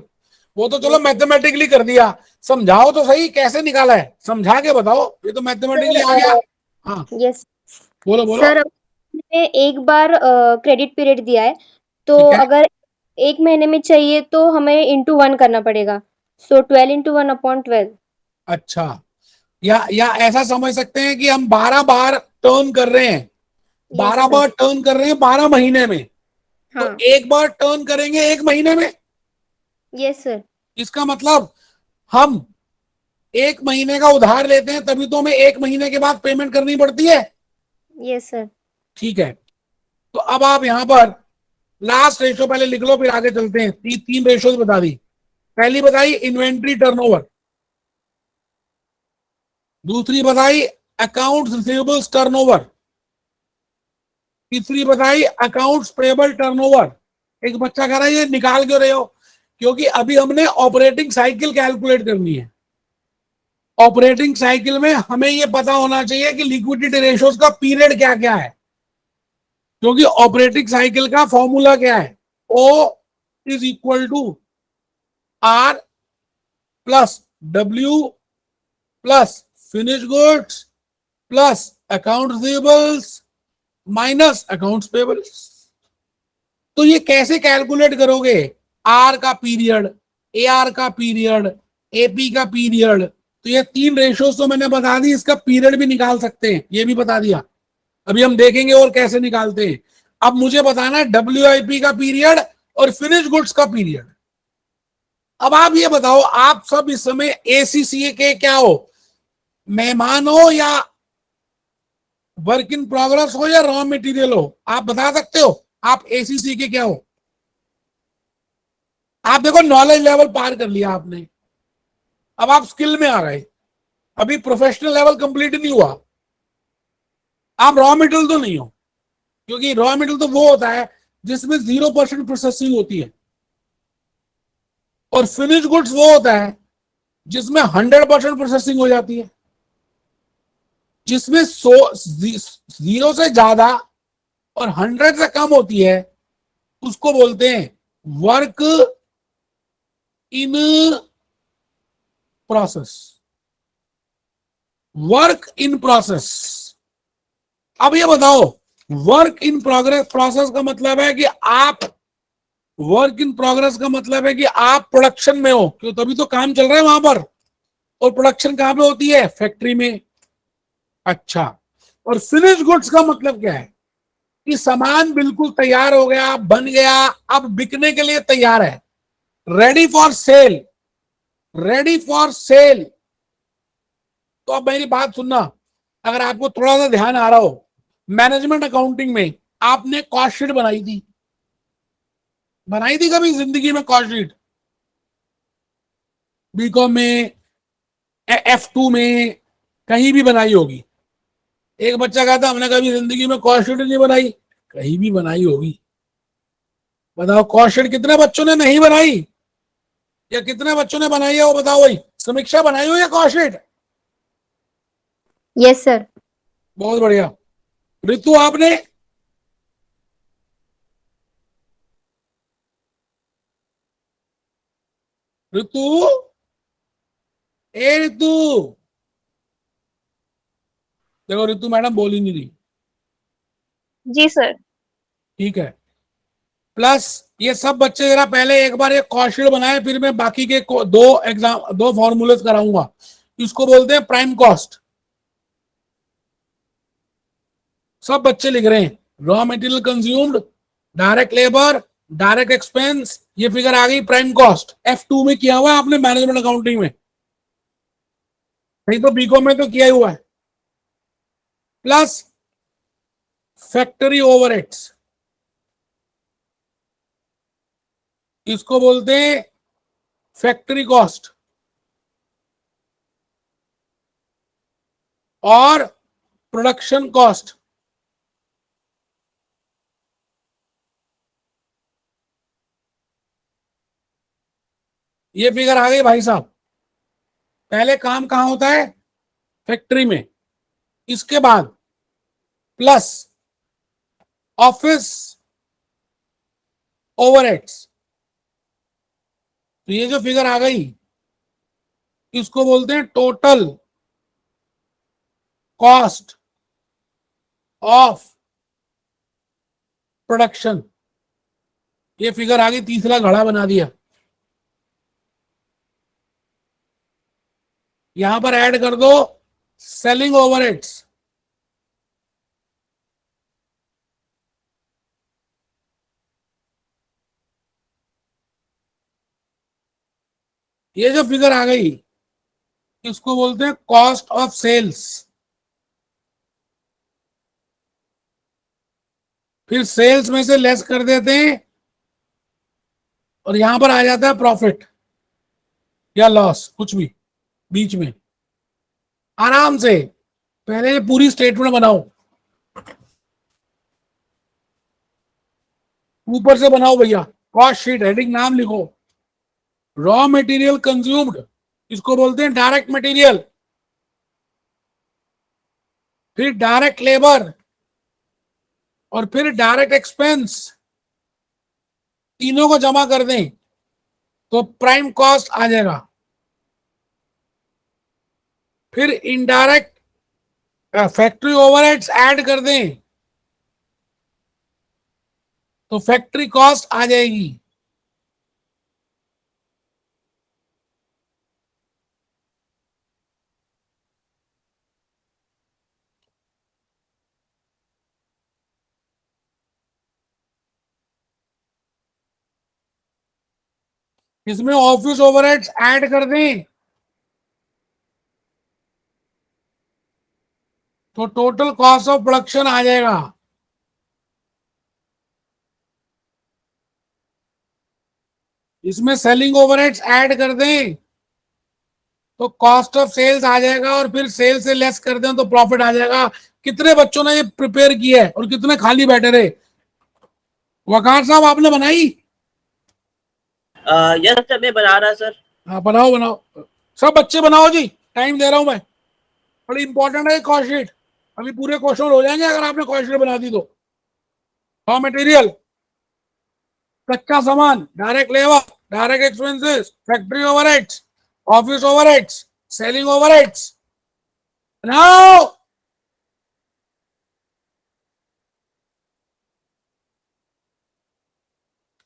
वो तो चलो मैथमेटिकली कर दिया। समझाओ तो सही कैसे निकाला है, समझा के बताओ। ये तो मैथमेटिकली आ गया। हाँ यस बोलो बोलो। सर, हमने एक बार क्रेडिट पीरियड दिया है, तो ठीक है। अगर 1 महीने में चाहिए तो हमें into 1 करना पड़ेगा। सो 12 into 1/12। अच्छा, या ऐसा समझ सकते हैं कि हम 12 बार टर्न कर रहे हैं, 12 यस बार टर्न कर रहे हैं 12 महीने में, तो हाँ, एक बार टर्न करेंगे 1 महीने में। Yes sir. इसका मतलब हम 1 महीने का उधार लेते हैं तभी तो हमें 1 महीने के बाद पेमेंट करनी पड़ती है। Yes sir. ठीक है, तो अब आप यहां पर लास्ट रेशो पहले लिख लो, फिर आगे चलते हैं। 3 रेशोज बता दी। पहली बताई इन्वेंट्री टर्नओवर, दूसरी बताई अकाउंट्स रिसीवेबल्स टर्नओवर, तीसरी बताई अकाउंट्स पेबल टर्नओवर। एक बच्चा कह रहा है ये निकाल क्यों रहे हो? क्योंकि अभी हमने ऑपरेटिंग साइकिल कैलकुलेट करनी है। ऑपरेटिंग साइकिल में हमें ये पता होना चाहिए कि लिक्विडिटी रेशियोज का पीरियड क्या क्या है, क्योंकि ऑपरेटिंग साइकिल का फॉर्मूला क्या है? O is equal to R plus W plus finish goods plus account receivables minus accounts payables. तो ये कैसे कैलकुलेट करोगे? आर का पीरियड, AR का पीरियड, AP का पीरियड। तो ये 3 रेशियोज तो मैंने बता दी, इसका पीरियड भी निकाल सकते हैं, ये भी बता दिया। अभी हम देखेंगे और कैसे निकालते हैं। अब मुझे बताना है WIP का पीरियड और फिनिश गुड्स का पीरियड। अब आप ये बताओ, आप सब इस समय ACCA के क्या हो, मेहमान हो या वर्क इन प्रोग्रेस हो या रॉ मटेरियल हो? आप बता सकते हो आप ACCA के क्या हो? आप देखो नॉलेज लेवल पार कर लिया आपने, अब आप स्किल में आ गए। अभी प्रोफेशनल लेवल कंप्लीट नहीं हुआ, आप रॉ मटेरियल तो नहीं हो, क्योंकि रॉ मटेरियल तो वो होता है जिसमें 0% प्रोसेसिंग होती है, और फिनिश गुड्स वो होता है जिसमें 100% प्रोसेसिंग हो जाती है। जिसमें 0 से ज्यादा और 100 से कम होती है उसको बोलते हैं work in process. Work in process. अब ये बताओ, वर्क इन प्रोग्रेस प्रोसेस का मतलब है कि आप, वर्क इन प्रोग्रेस का मतलब है कि आप प्रोडक्शन में हो, क्यों? तभी तो काम चल रहा है वहां पर। और प्रोडक्शन कहां पे होती है? फैक्ट्री में। अच्छा, और फिनिश गुड्स का मतलब क्या है? कि सामान बिल्कुल तैयार हो गया, बन गया, अब बिकने के लिए तैयार है, ready for sale, ready for sale. तो अब मेरी बात सुनना, अगर आपको थोड़ा सा ध्यान आ रहा हो, मैनेजमेंट अकाउंटिंग में आपने कॉस्ट शीट बनाई थी, बनाई थी कभी जिंदगी में कॉस्ट शीट? बीकॉम में, F2 में, कहीं भी बनाई होगी। एक बच्चा कहता हमने कभी जिंदगी में कॉस्ट शीट नहीं बनाई, कहीं भी बनाई होगी। बताओ कॉस्ट शीट कितने बच्चों ने नहीं बनाई, या कितने बच्चों ने बनाई है वो बताओ। वही समीक्षा बनाई हो या कॉस्ट शीट? Yes sir. बहुत बढ़िया। ऋतु आपने? ऋतु, ए ऋतु, देखो ऋतु मैडम बोल ही नहीं रही। जी सर। ठीक है, प्लस ये सब बच्चे जरा पहले एक बार एक कॉस्ट शीट बनाए, फिर मैं बाकी के दो फॉर्मूलेस कराऊंगा। इसको बोलते हैं प्राइम कॉस्ट। सब बच्चे लिख रहे हैं raw material consumed, direct labour, direct expense, ये फिगर आ गई प्राइम कॉस्ट। F2 में किया हुआ है आपने मैनेजमेंट अकाउंटिंग में, नहीं तो बीकॉम में तो किया ही हुआ है। प्लस फैक्ट्री ओवरहेड्स, इसको बोलते हैं फैक्ट्री कॉस्ट। और प्रोडक्शन कॉस्ट, ये फिगर आ गई भाई साहब। पहले काम कहां होता है? फैक्ट्री में। इसके बाद प्लस ऑफिस ओवरहेड्स, तो ये जो फिगर आ गई इसको बोलते हैं टोटल कॉस्ट ऑफ प्रोडक्शन। ये फिगर आ गई, तीसरा घड़ा बना दिया। यहां पर ऐड कर दो सेलिंग ओवरहेड्स, ये जो फिगर आ गई इसको बोलते हैं कॉस्ट ऑफ सेल्स। फिर सेल्स में से लेस कर देते हैं और यहां पर आ जाता है प्रॉफिट या लॉस, कुछ भी बीच में। आराम से पहले ये पूरी स्टेटमेंट बनाओ, ऊपर से बनाओ भैया। कॉस्ट शीट हेडिंग नाम लिखो, रॉ मटेरियल कंज्यूम्ड, इसको बोलते हैं डायरेक्ट मटेरियल। फिर डायरेक्ट लेबर और फिर डायरेक्ट एक्सपेंस, तीनों को जमा कर दें तो प्राइम कॉस्ट आ जाएगा। फिर इनडायरेक्ट फैक्ट्री ओवरहेड्स ऐड कर दें तो फैक्ट्री कॉस्ट आ जाएगी। इसमें ऑफिस ओवरहेड्स ऐड कर दें तो टोटल कॉस्ट ऑफ प्रोडक्शन आ जाएगा। इसमें सेलिंग ओवरहेड्स ऐड कर दें तो कॉस्ट ऑफ सेल्स आ जाएगा, और फिर सेल से लेस कर दें तो प्रॉफिट आ जाएगा। कितने बच्चों ने ये प्रिपेयर किया है और कितने खाली बैठे रहे? वकार साहब आपने बनाई? यस सर, मैं बना रहा सर। हाँ बनाओ बनाओ, सब बच्चे बनाओ जी, टाइम दे रहा हूं मैं। बड़ी इंपॉर्टेंट है कॉस्ट शीट, अभी पूरे क्वेश्चन हो जाएंगे अगर आपने कॉस्ट शीट बना दी तो। रॉ मटेरियल, कच्चा सामान, direct labour, direct expenses, factory overheads, office overheads, selling overheads. बनाओ।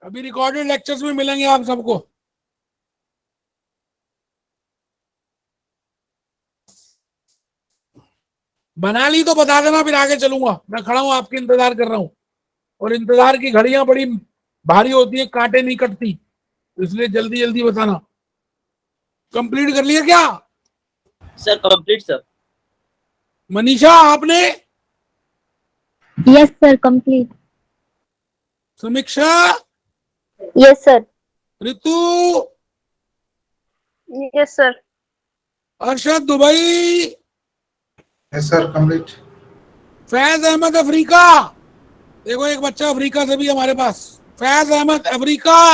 अभी रिकॉर्डेड लेक्चर्स में मिलेंगे आप सबको। बना ली तो बता देना, फिर आगे चलूंगा। मैं खड़ा हूं आपके इंतजार कर रहा हूं, और इंतजार की घड़ियां बड़ी भारी होती है, कांटे नहीं कटती, इसलिए जल्दी जल्दी बताना। कंप्लीट कर लिया क्या सर कंप्लीट सर। मनीषा आपने? Yes sir, complete. Samiksha, yes sir. Ritu, yes sir. Arshad, Dubai, Yes, sir. Complete. Faiz Ahmed Africa, देखो एक बच्चा अफ्रीका से भी हमारे पास, फैज अहमद अफ्रीका।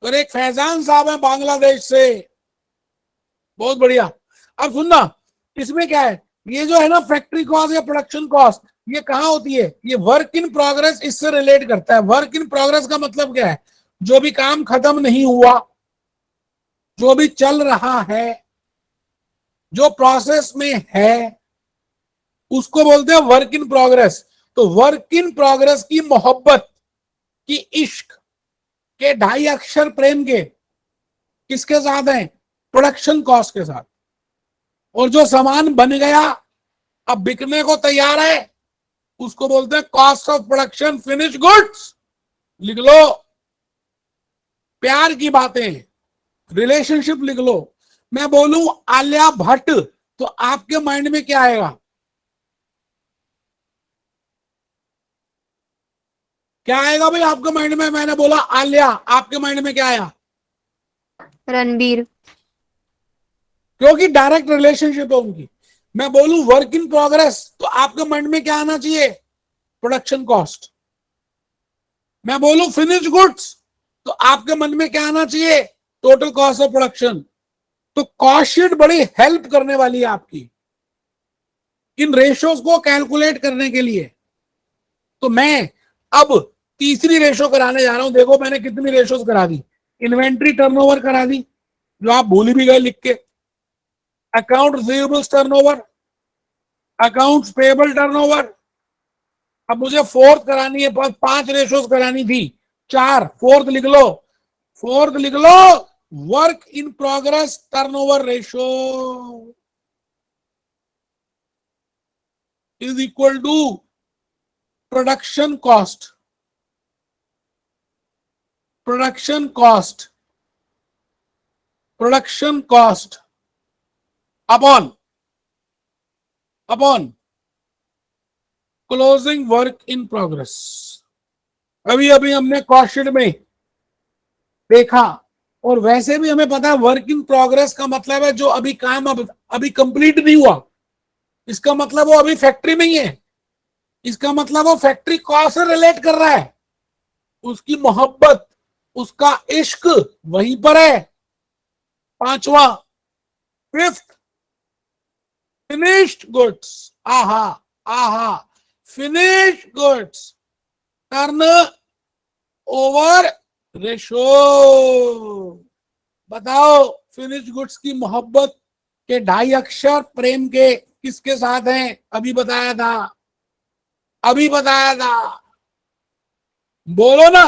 और एक फैजान साहब है बांग्लादेश से, बहुत बढ़िया। अब सुनना, इसमें क्या है, ये जो है ना फैक्ट्री कॉस्ट या प्रोडक्शन कॉस्ट, ये कहाँ होती है, ये वर्क इन प्रोग्रेस इससे रिलेट करता है। वर्क इन प्रोग्रेस का मतलब क्या है, जो भी काम खत्म नहीं हुआ, जो भी चल रहा है, जो प्रोसेस में है, उसको बोलते हैं वर्क इन प्रोग्रेस। तो वर्क इन प्रोग्रेस की मोहब्बत की इश्क के 2.5 अक्षर प्रेम के किसके साथ हैं, प्रोडक्शन कॉस्ट के साथ। और जो सामान बन गया अब बिकने को तैयार है, उसको बोलते हैं cost of production finish goods. लिख लो, प्यार की बातें, रिलेशनशिप लिख लो। मैं बोलूं आलिया भट्ट तो आपके माइंड में क्या आएगा, क्या आएगा भाई आपके माइंड में। मैंने बोला आलिया, आपके माइंड में क्या आया, रणबीर। क्योंकि डायरेक्ट रिलेशनशिप है उनकी। मैं बोलूं वर्क इन प्रोग्रेस तो आपके माइंड में क्या आना चाहिए, प्रोडक्शन कॉस्ट। मैं बोलूं फिनिश गुड्स तो आपके मन में क्या आना चाहिए, टोटल कॉस्ट ऑफ प्रोडक्शन। तो कॉस्ट शीट बड़ी हेल्प करने वाली है आपकी इन रेशोज को कैलकुलेट करने के लिए। तो मैं अब तीसरी रेशो कराने जा रहा हूं। देखो मैंने कितनी रेशोज करा दी, इन्वेंट्री टर्नओवर करा दी, जो आप भूल भी गए लिख के, account receivables turnover, accounts payable turnover. अब मुझे फोर्थ करानी है, 5 रेशोज करानी थी, 4, फोर्थ लिख लो, फोर्थ लिख लो, work in progress turnover ratio is equal to production cost, production cost, production cost upon closing work in progress. अभी अभी हमने कॉस्ट शीट में देखा, और वैसे भी हमें पता है वर्क इन प्रोग्रेस का मतलब है जो अभी काम अभी कंप्लीट नहीं हुआ, इसका मतलब वो अभी फैक्ट्री में ही है, इसका मतलब वो फैक्ट्री कॉस्ट से रिलेट कर रहा है, उसकी मोहब्बत, उसका इश्क वहीं पर है। 5वां, फिफ्थ, फिनिश्ड गुड्स। आहा आहा, finish goods turn over ratio. बताओ फिनिश गुड्स की मोहब्बत के 2.5 अक्षर प्रेम के किसके साथ हैं, अभी बताया था, अभी बताया था। बोलो ना,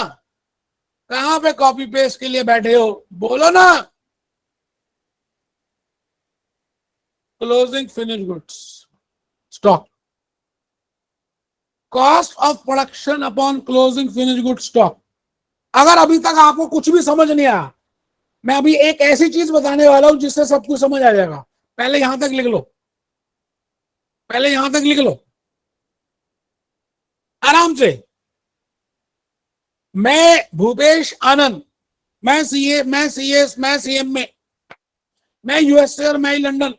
कहां पे कॉपी पेस्ट के लिए बैठे हो, बोलो ना। Closing finish goods stock, cost of production upon closing finish goods stock. अगर अभी तक आपको कुछ भी समझ नहीं आया, मैं अभी एक ऐसी चीज बताने वाला हूं जिससे सब कुछ समझ आ जाएगा। पहले यहां तक लिख लो, पहले यहां तक लिख लो आराम से। मैं भूपेश आनंद, मैं सीए, मैं सीएस, मैं सीएम में, मैं यूएसए और मैं लंदन,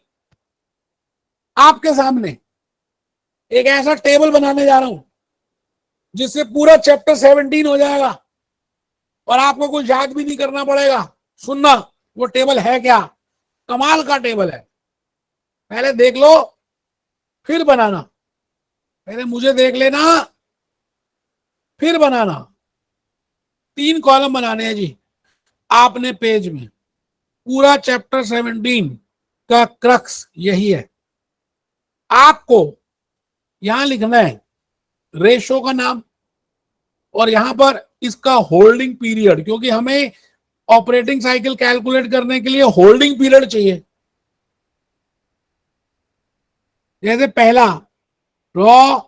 आपके सामने एक ऐसा टेबल बनाने जा रहा हूं जिससे पूरा चैप्टर 17 हो जाएगा और आपको कुछ याद भी नहीं करना पड़ेगा। सुनना, वो टेबल है क्या, कमाल का टेबल है। पहले देख लो फिर बनाना, पहले मुझे देख लेना फिर बनाना। 3 कॉलम बनाने हैं जी आपने पेज में। पूरा चैप्टर 17 का क्रक्स यही है। आपको यहां लिखना है रेशो का नाम, और यहां पर इसका होल्डिंग पीरियड, क्योंकि हमें ऑपरेटिंग साइकिल कैलकुलेट करने के लिए होल्डिंग पीरियड चाहिए। जैसे पहला, raw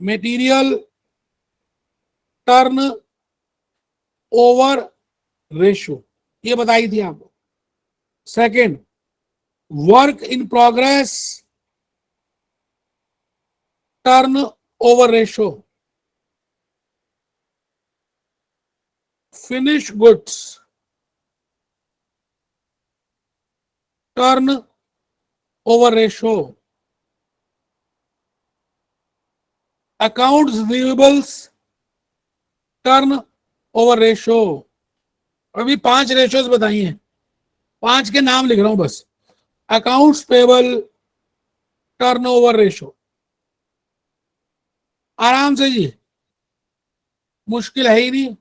material turn over ratio, ये बताई थी आपको। Second, work in progress turn over ratio, finish goods turn over ratio, accounts receivables turn over ratio. अभी 5 रेशियोज बताई हैं, 5 के नाम लिख रहा हूं बस। Accounts payable turnover ratio, आराम से जी, मुश्किल है ही नहीं।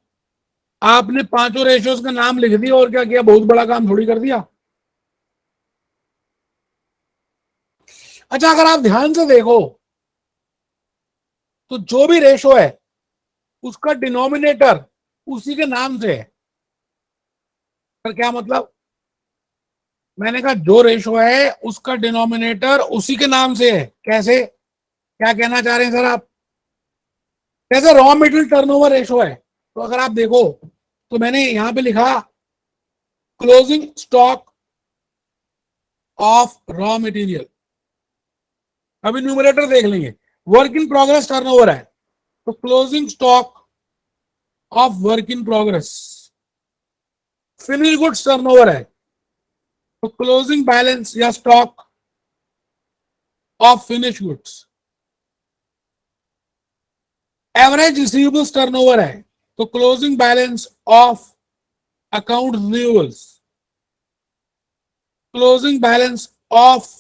आपने 5 रेशियोज का नाम लिख दिया और क्या किया, बहुत बड़ा काम थोड़ी कर दिया। अच्छा, अगर आप ध्यान से देखो तो जो भी रेशो है उसका डिनोमिनेटर उसी के नाम से है। पर क्या मतलब, मैंने कहा जो रेशो है उसका डिनोमिनेटर उसी के नाम से है। कैसे, क्या कहना चाह रहे हैं सर आप? जैसे रॉ मेटेरियल टर्नओवर रेशो है, तो अगर आप देखो तो मैंने यहां पे लिखा closing stock of raw material. अभी न्यूमरेटर देख लेंगे। वर्क इन प्रोग्रेस टर्नओवर है, तो closing stock of work in progress. Finish goods turnover है, तो क्लोजिंग बैलेंस या stock of finish goods. Average receivables turnover है, तो closing balance of account receivables. Closing balance of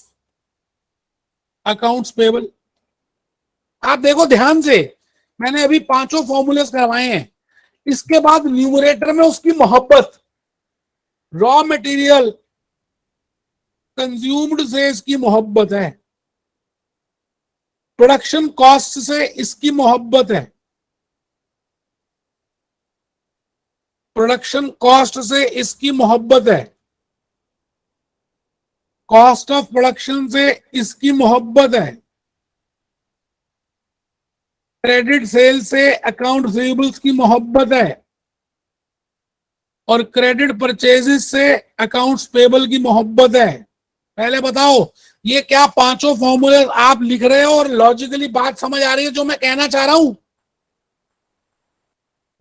accounts payable. आप देखो ध्यान से, मैंने अभी 5 फॉर्मूलेस करवाए हैं। इसके बाद न्यूमरेटर में उसकी मोहब्बत, रॉ मटेरियल कंज्यूम्ड से इसकी मोहब्बत है, प्रोडक्शन कॉस्ट से इसकी मोहब्बत है, प्रोडक्शन कॉस्ट से इसकी मोहब्बत है, कॉस्ट ऑफ प्रोडक्शन से इसकी मोहब्बत है, क्रेडिट सेल से अकाउंट रिसीवेबल्स की मोहब्बत है, और क्रेडिट परचेजेस से अकाउंट्स पेबल की मोहब्बत है। पहले बताओ, ये क्या 5 फॉर्मूले आप लिख रहे हो और लॉजिकली बात समझ आ रही है जो मैं कहना चाह रहा हूं?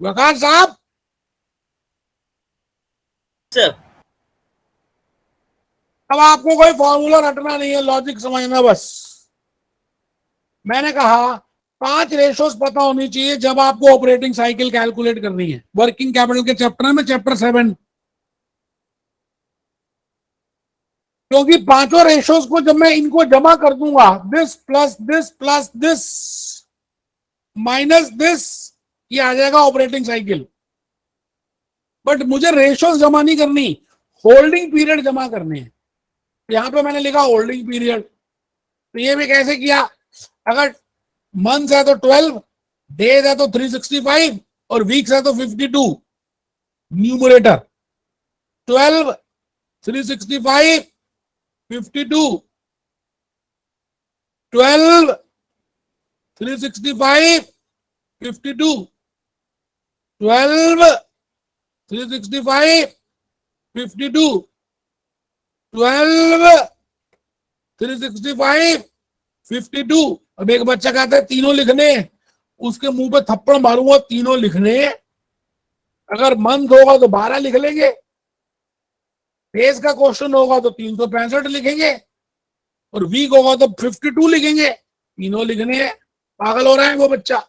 वकार साहब, सर अब आपको कोई फॉर्मूला रटना नहीं है, लॉजिक समझना बस। मैंने कहा 5 रेशोज पता होनी चाहिए जब आपको ऑपरेटिंग साइकिल कैलकुलेट करनी है। वर्किंग कैपिटल के चैप्टर में, चैप्टर 7। क्योंकि 5 रेशोज को जब मैं इनको जमा कर दूंगा, this plus this minus this, ये आ जाएगा ऑपरेटिंग साइकिल। बट मुझे रेशोज जमा नहीं करनी, होल्डिंग पीरियड जमा करने हैं। यहां पे मैंने लिखा होल्डिंग पीरियड। तो ये भी कैसे किया, अगर मंथ है तो 12, डेज है तो 365 और वीक्स है तो 52। न्यूमरेटर 12, 365, 52, 12, 365, 52, 12, 365, 52, 12, 365, 52। अब एक बच्चा कहता है तीनों लिखने, उसके मुंह पे थप्पड़ मारूंगा, तीनों लिखने। अगर मंथ होगा तो 12 लिख लेंगे, डेज का क्वेश्चन होगा तो 365 लिखेंगे, और वीक होगा तो 52 लिखेंगे। तीनों लिखने हैं। पागल हो रहा है वो बच्चा।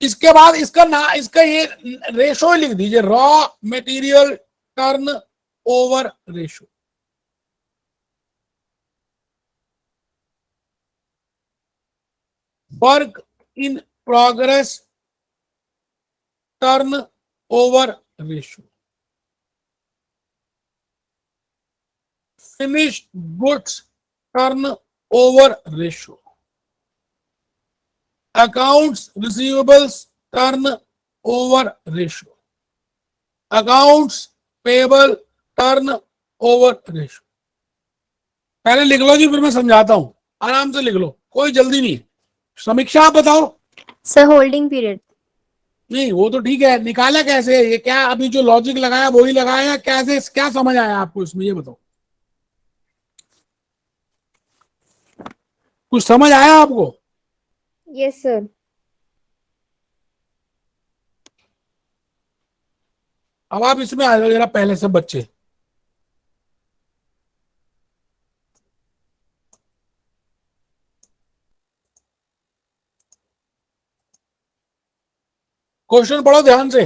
इसके बाद इसका ये रेशो लिख दीजिए, raw material turn over ratio. Work in progress turn over ratio. Finished goods turn over ratio. Accounts receivables turn over ratio. Accounts payable turnover ratio. पहले लिख लो जी, फिर मैं समझाता हूं। आराम से लिख लो, कोई जल्दी नहीं। समीक्षा आप बताओ। Sir holding period. नहीं वो तो ठीक है, निकाला कैसे? ये क्या अभी जो लॉजिक लगाया वही लगाया, कैसे, क्या समझ आया आपको इसमें, ये बताओ। कुछ समझ आया आपको? Yes sir. अब आप इसमें आ जाओ जरा, पहले से बच्चे। क्वेश्चन पढ़ो ध्यान से।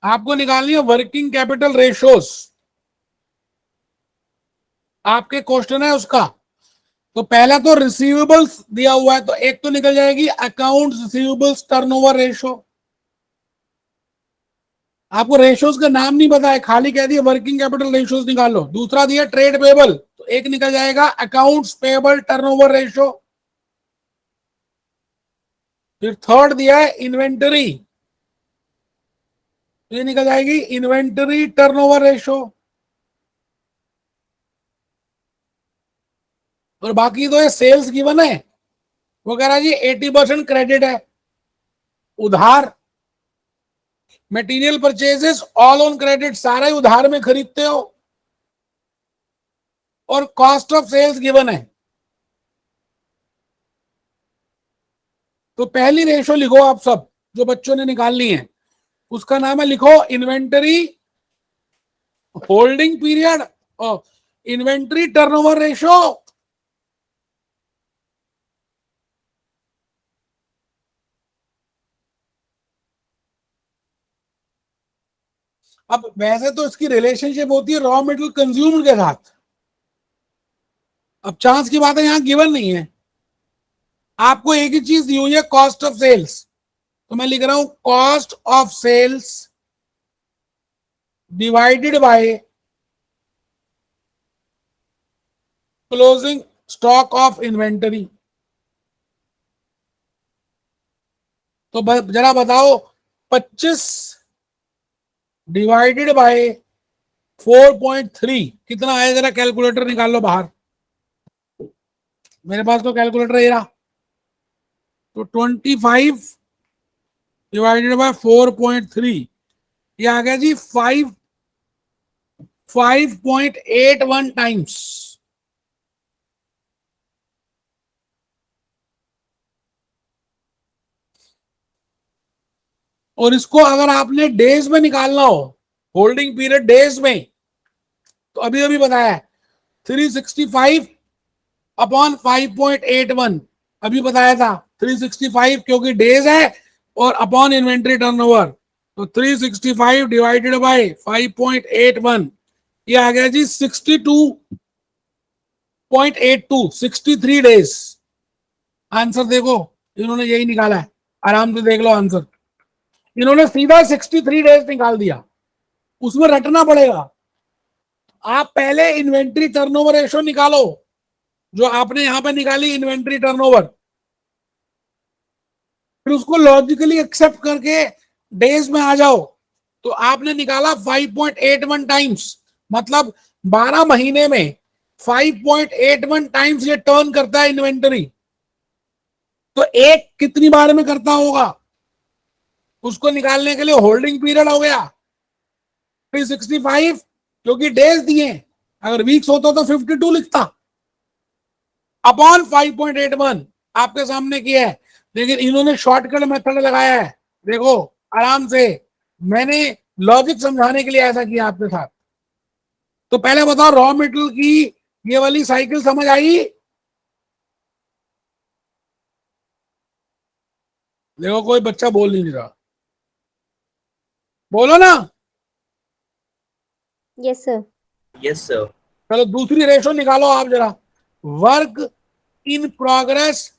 आपको निकालनी है वर्किंग कैपिटल रेशियोज, आपके क्वेश्चन है उसका। तो पहला तो रिसीवेबल्स दिया हुआ है, तो एक तो निकल जाएगी अकाउंट्स रिसीवेबल्स टर्नओवर रेशियो। आपको रेशियोज का नाम नहीं पता है, खाली कह दिया वर्किंग कैपिटल रेशियोज निकालो। दूसरा दिया ट्रेड पेबल, तो एक निकल जाएगा अकाउंट्स पेबल टर्नओवर रेशियो। फिर थर्ड दिया है इन्वेंटरी, तो ये निकल जाएगी इन्वेंटरी टर्नओवर रेशियो। और बाकी तो ये सेल्स गिवन है, वो कह रहा है जी 80% क्रेडिट है, उधार। Material purchases all on credit, सारे उधार में खरीदते हो। और कॉस्ट ऑफ सेल्स गिवन है। तो पहली रेशो लिखो आप सब जो बच्चों ने निकालनी है, उसका नाम है, लिखो इन्वेंटरी होल्डिंग पीरियड और इन्वेंटरी टर्नओवर रेशो। अब वैसे तो इसकी रिलेशनशिप होती है रॉ मेटेरियल कंज्यूम्ड के साथ। अब चांस की बात है, यहां गिवन नहीं है। आपको एक ही चीज दी हुई है, कॉस्ट ऑफ सेल्स, तो मैं लिख रहा हूं cost of sales divided by closing stock of inventory. तो जरा बताओ 25 डिवाइडेड बाय 4.3 कितना आया, जरा कैलकुलेटर निकाल लो बाहर। मेरे पास तो कैलकुलेटर है रहा। तो 25 डिवाइडेड बाय 4.3, ये आ गया जी 5.81 टाइम्स। और इसको अगर आपने डेज में निकालना हो, होल्डिंग पीरियड डेज में, तो अभी अभी बताया 365 अपॉन 5.81, अभी बताया था 365 क्योंकि डेज है और अपॉन इन्वेंट्री टर्नओवर, तो 365 डिवाइडेड बाय 5.81, ये आ गया जी 62.82, 63 डेज। आंसर देखो, इन्होंने यही निकाला है, आराम से देख लो आंसर। इन्होंने सीधा 63 डेज निकाल दिया। उसमें रटना पड़ेगा। आप पहले इन्वेंट्री टर्नओवर रेशो निकालो, जो आपने यहां पे निकाली इन्वेंट्री टर्नओवर, फिर उसको लॉजिकली एक्सेप्ट करके डेज में आ जाओ। तो आपने निकाला 5.81 टाइम्स, मतलब 12 महीने में 5.81 टाइम्स ये टर्न करता है इन्वेंटरी। तो एक कितनी बार में करता होगा, उसको निकालने के लिए होल्डिंग पीरियड हो गया 365, क्योंकि डेज दिए, अगर वीक्स होता तो 52 लिखता, अपॉन 5.81 आपके सामने किया है। लेकिन इन्होंने शॉर्टकट मेथड लगाया है, देखो आराम से, मैंने लॉजिक समझाने के लिए ऐसा किया आपके साथ। तो पहले बताओ रॉ मेटेरियल की ये वाली साइकिल समझ आई? देखो कोई बच्चा बोल नहीं रहा, बोलो ना। Yes sir. Yes sir. चलो दूसरी रेशो निकालो आप जरा, work in progress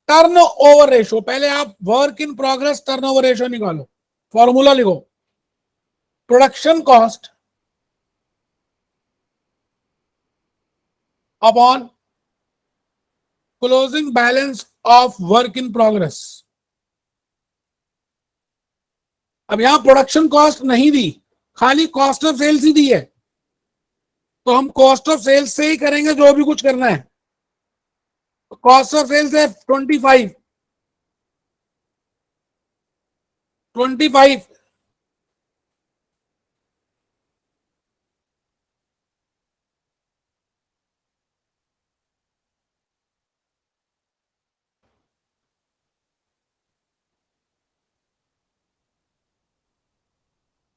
turn over ratio. पहले आप work in progress turn over ratio निकालो, फॉर्मूला लिखो, production cost upon closing balance of work in progress. अब यहां प्रोडक्शन कॉस्ट नहीं दी, खाली कॉस्ट ऑफ सेल्स ही दी है, तो हम कॉस्ट ऑफ सेल्स से ही करेंगे जो भी कुछ करना है। कॉस्ट ऑफ सेल्स है 25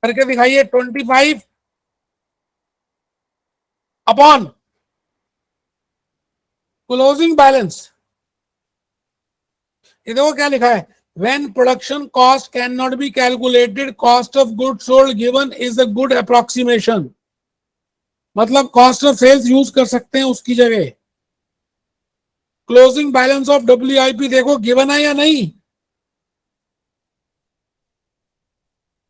करके दिखाइए। 25 अपॉन क्लोजिंग बैलेंस। ये देखो क्या लिखा है, when production cost cannot be calculated, cost of goods sold given is a good approximation। मतलब कॉस्ट ऑफ सेल्स यूज कर सकते हैं उसकी जगह। क्लोजिंग बैलेंस ऑफ WIP देखो गिवन है या नहीं,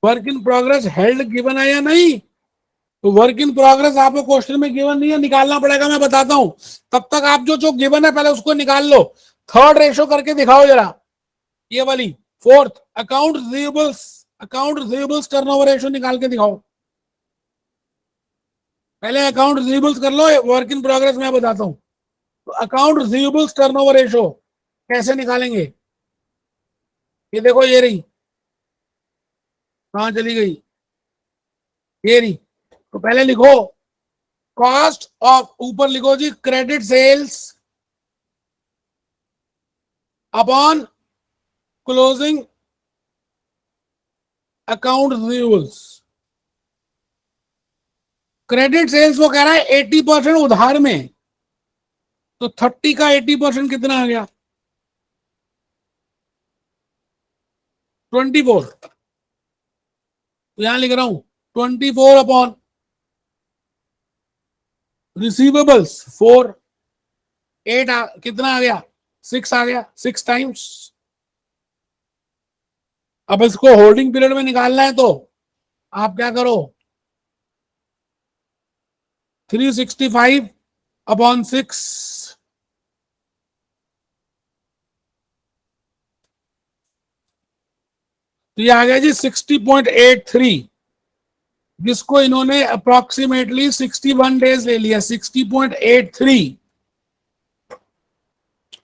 work in progress held given है या नहीं। तो वर्क इन प्रोग्रेस आपको क्वेश्चन में गिवन नहीं है, निकालना पड़ेगा, मैं बताता हूं। तब तक आप जो जो गिवन है पहले उसको निकाल लो। थर्ड रेशो करके दिखाओ जरा, ये वाली fourth, account receivables turnover ratio निकाल के दिखाओ। पहले अकाउंट रिसीवेबल्स कर लो, वर्क इन प्रोग्रेस मैं बताता हूं। तो अकाउंट रिसीवेबल्स टर्नओवर रेशो कैसे निकालेंगे, ये देखो ये रही, कहां चली गई, ये रही। तो पहले लिखो कॉस्ट ऑफ, ऊपर लिखो जी credit sales upon closing account receivables. Credit sales वो कह रहा है 80% उधार में, तो 30 का 80% कितना आ गया, 24। तो यहां लिख रहा हूं 24 अपॉन रिसीवेबल्स 4, 8 कितना आ गया, 6 आ गया, 6 टाइम्स। अब इसको होल्डिंग पीरियड में निकालना है तो आप क्या करो, 365 अपॉन 6, तो ये आ गया जी 60.83, जिसको इन्होंने अप्रोक्सीमेटली 61 डेज ले लिया, 60.83।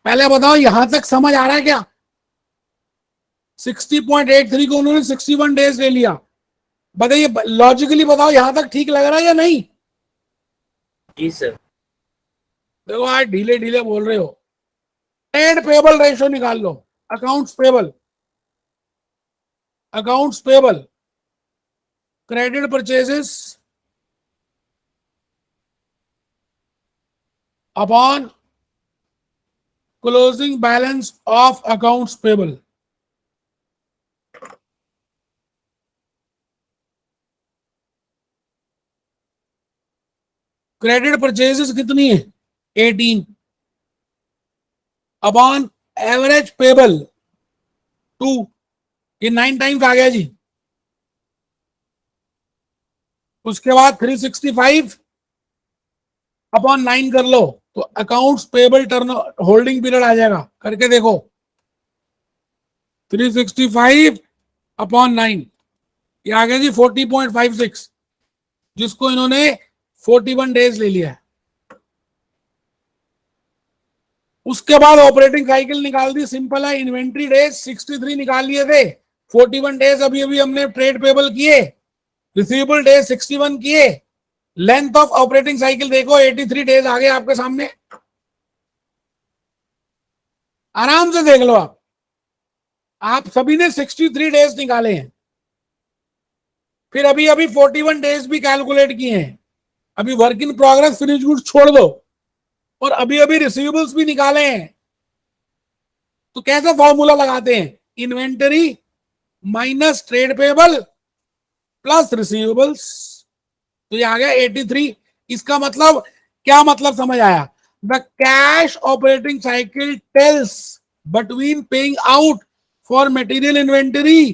पहले बताओ यहां तक समझ आ रहा है क्या, 60.83 को उन्होंने 61 डेज ले लिया। बताइए लॉजिकली बताओ यहां तक ठीक लग रहा है या नहीं। जी सर। देखो आज ढीले ढीले बोल रहे हो। ट्रेड पेबल रेशो निकाल लो, accounts payable credit purchases upon closing balance of accounts payable. Credit purchases कितनी है, 18 अपॉन एवरेज पेबल 2, ये 9 टाइम्स आ गया जी। उसके बाद 365 अपॉन 9 कर लो, तो accounts payable turn holding period आ जाएगा, करके देखो 365 अपॉन 9, ये आ गया जी 40.56, जिसको इन्होंने 41 डेज ले लिया है। उसके बाद ऑपरेटिंग साइकिल निकाल दी, सिंपल है। इन्वेंट्री डेज 63 निकाल लिए थे, 41 डेज अभी अभी हमने ट्रेड पेबल किए, रिसीवेबल डेज 61 किए, लेंथ ऑफ ऑपरेटिंग साइकिल देखो 83 डेज आ गए आपके सामने, आराम से देख लो आप सभी ने 63 डेज निकाले हैं। फिर अभी अभी 41 डेज भी कैलकुलेट किए हैं, अभी work in progress finish goods छोड़ दो, और अभी अभी रिसीवेबल्स भी निकाले हैं। तो कैसा फॉर्मूला लगाते हैं, inventory minus trade payable plus receivables, तो ये आ गया 83। इसका मतलब क्या, मतलब समझ आया, the cash operating cycle tells between paying out for material inventory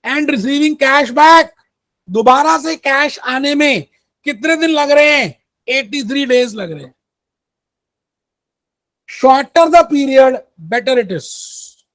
and receiving cash back. दोबारा से कैश आने में कितने दिन लग रहे हैं, 83 डेज लग रहे हैं। Shorter the period better it is.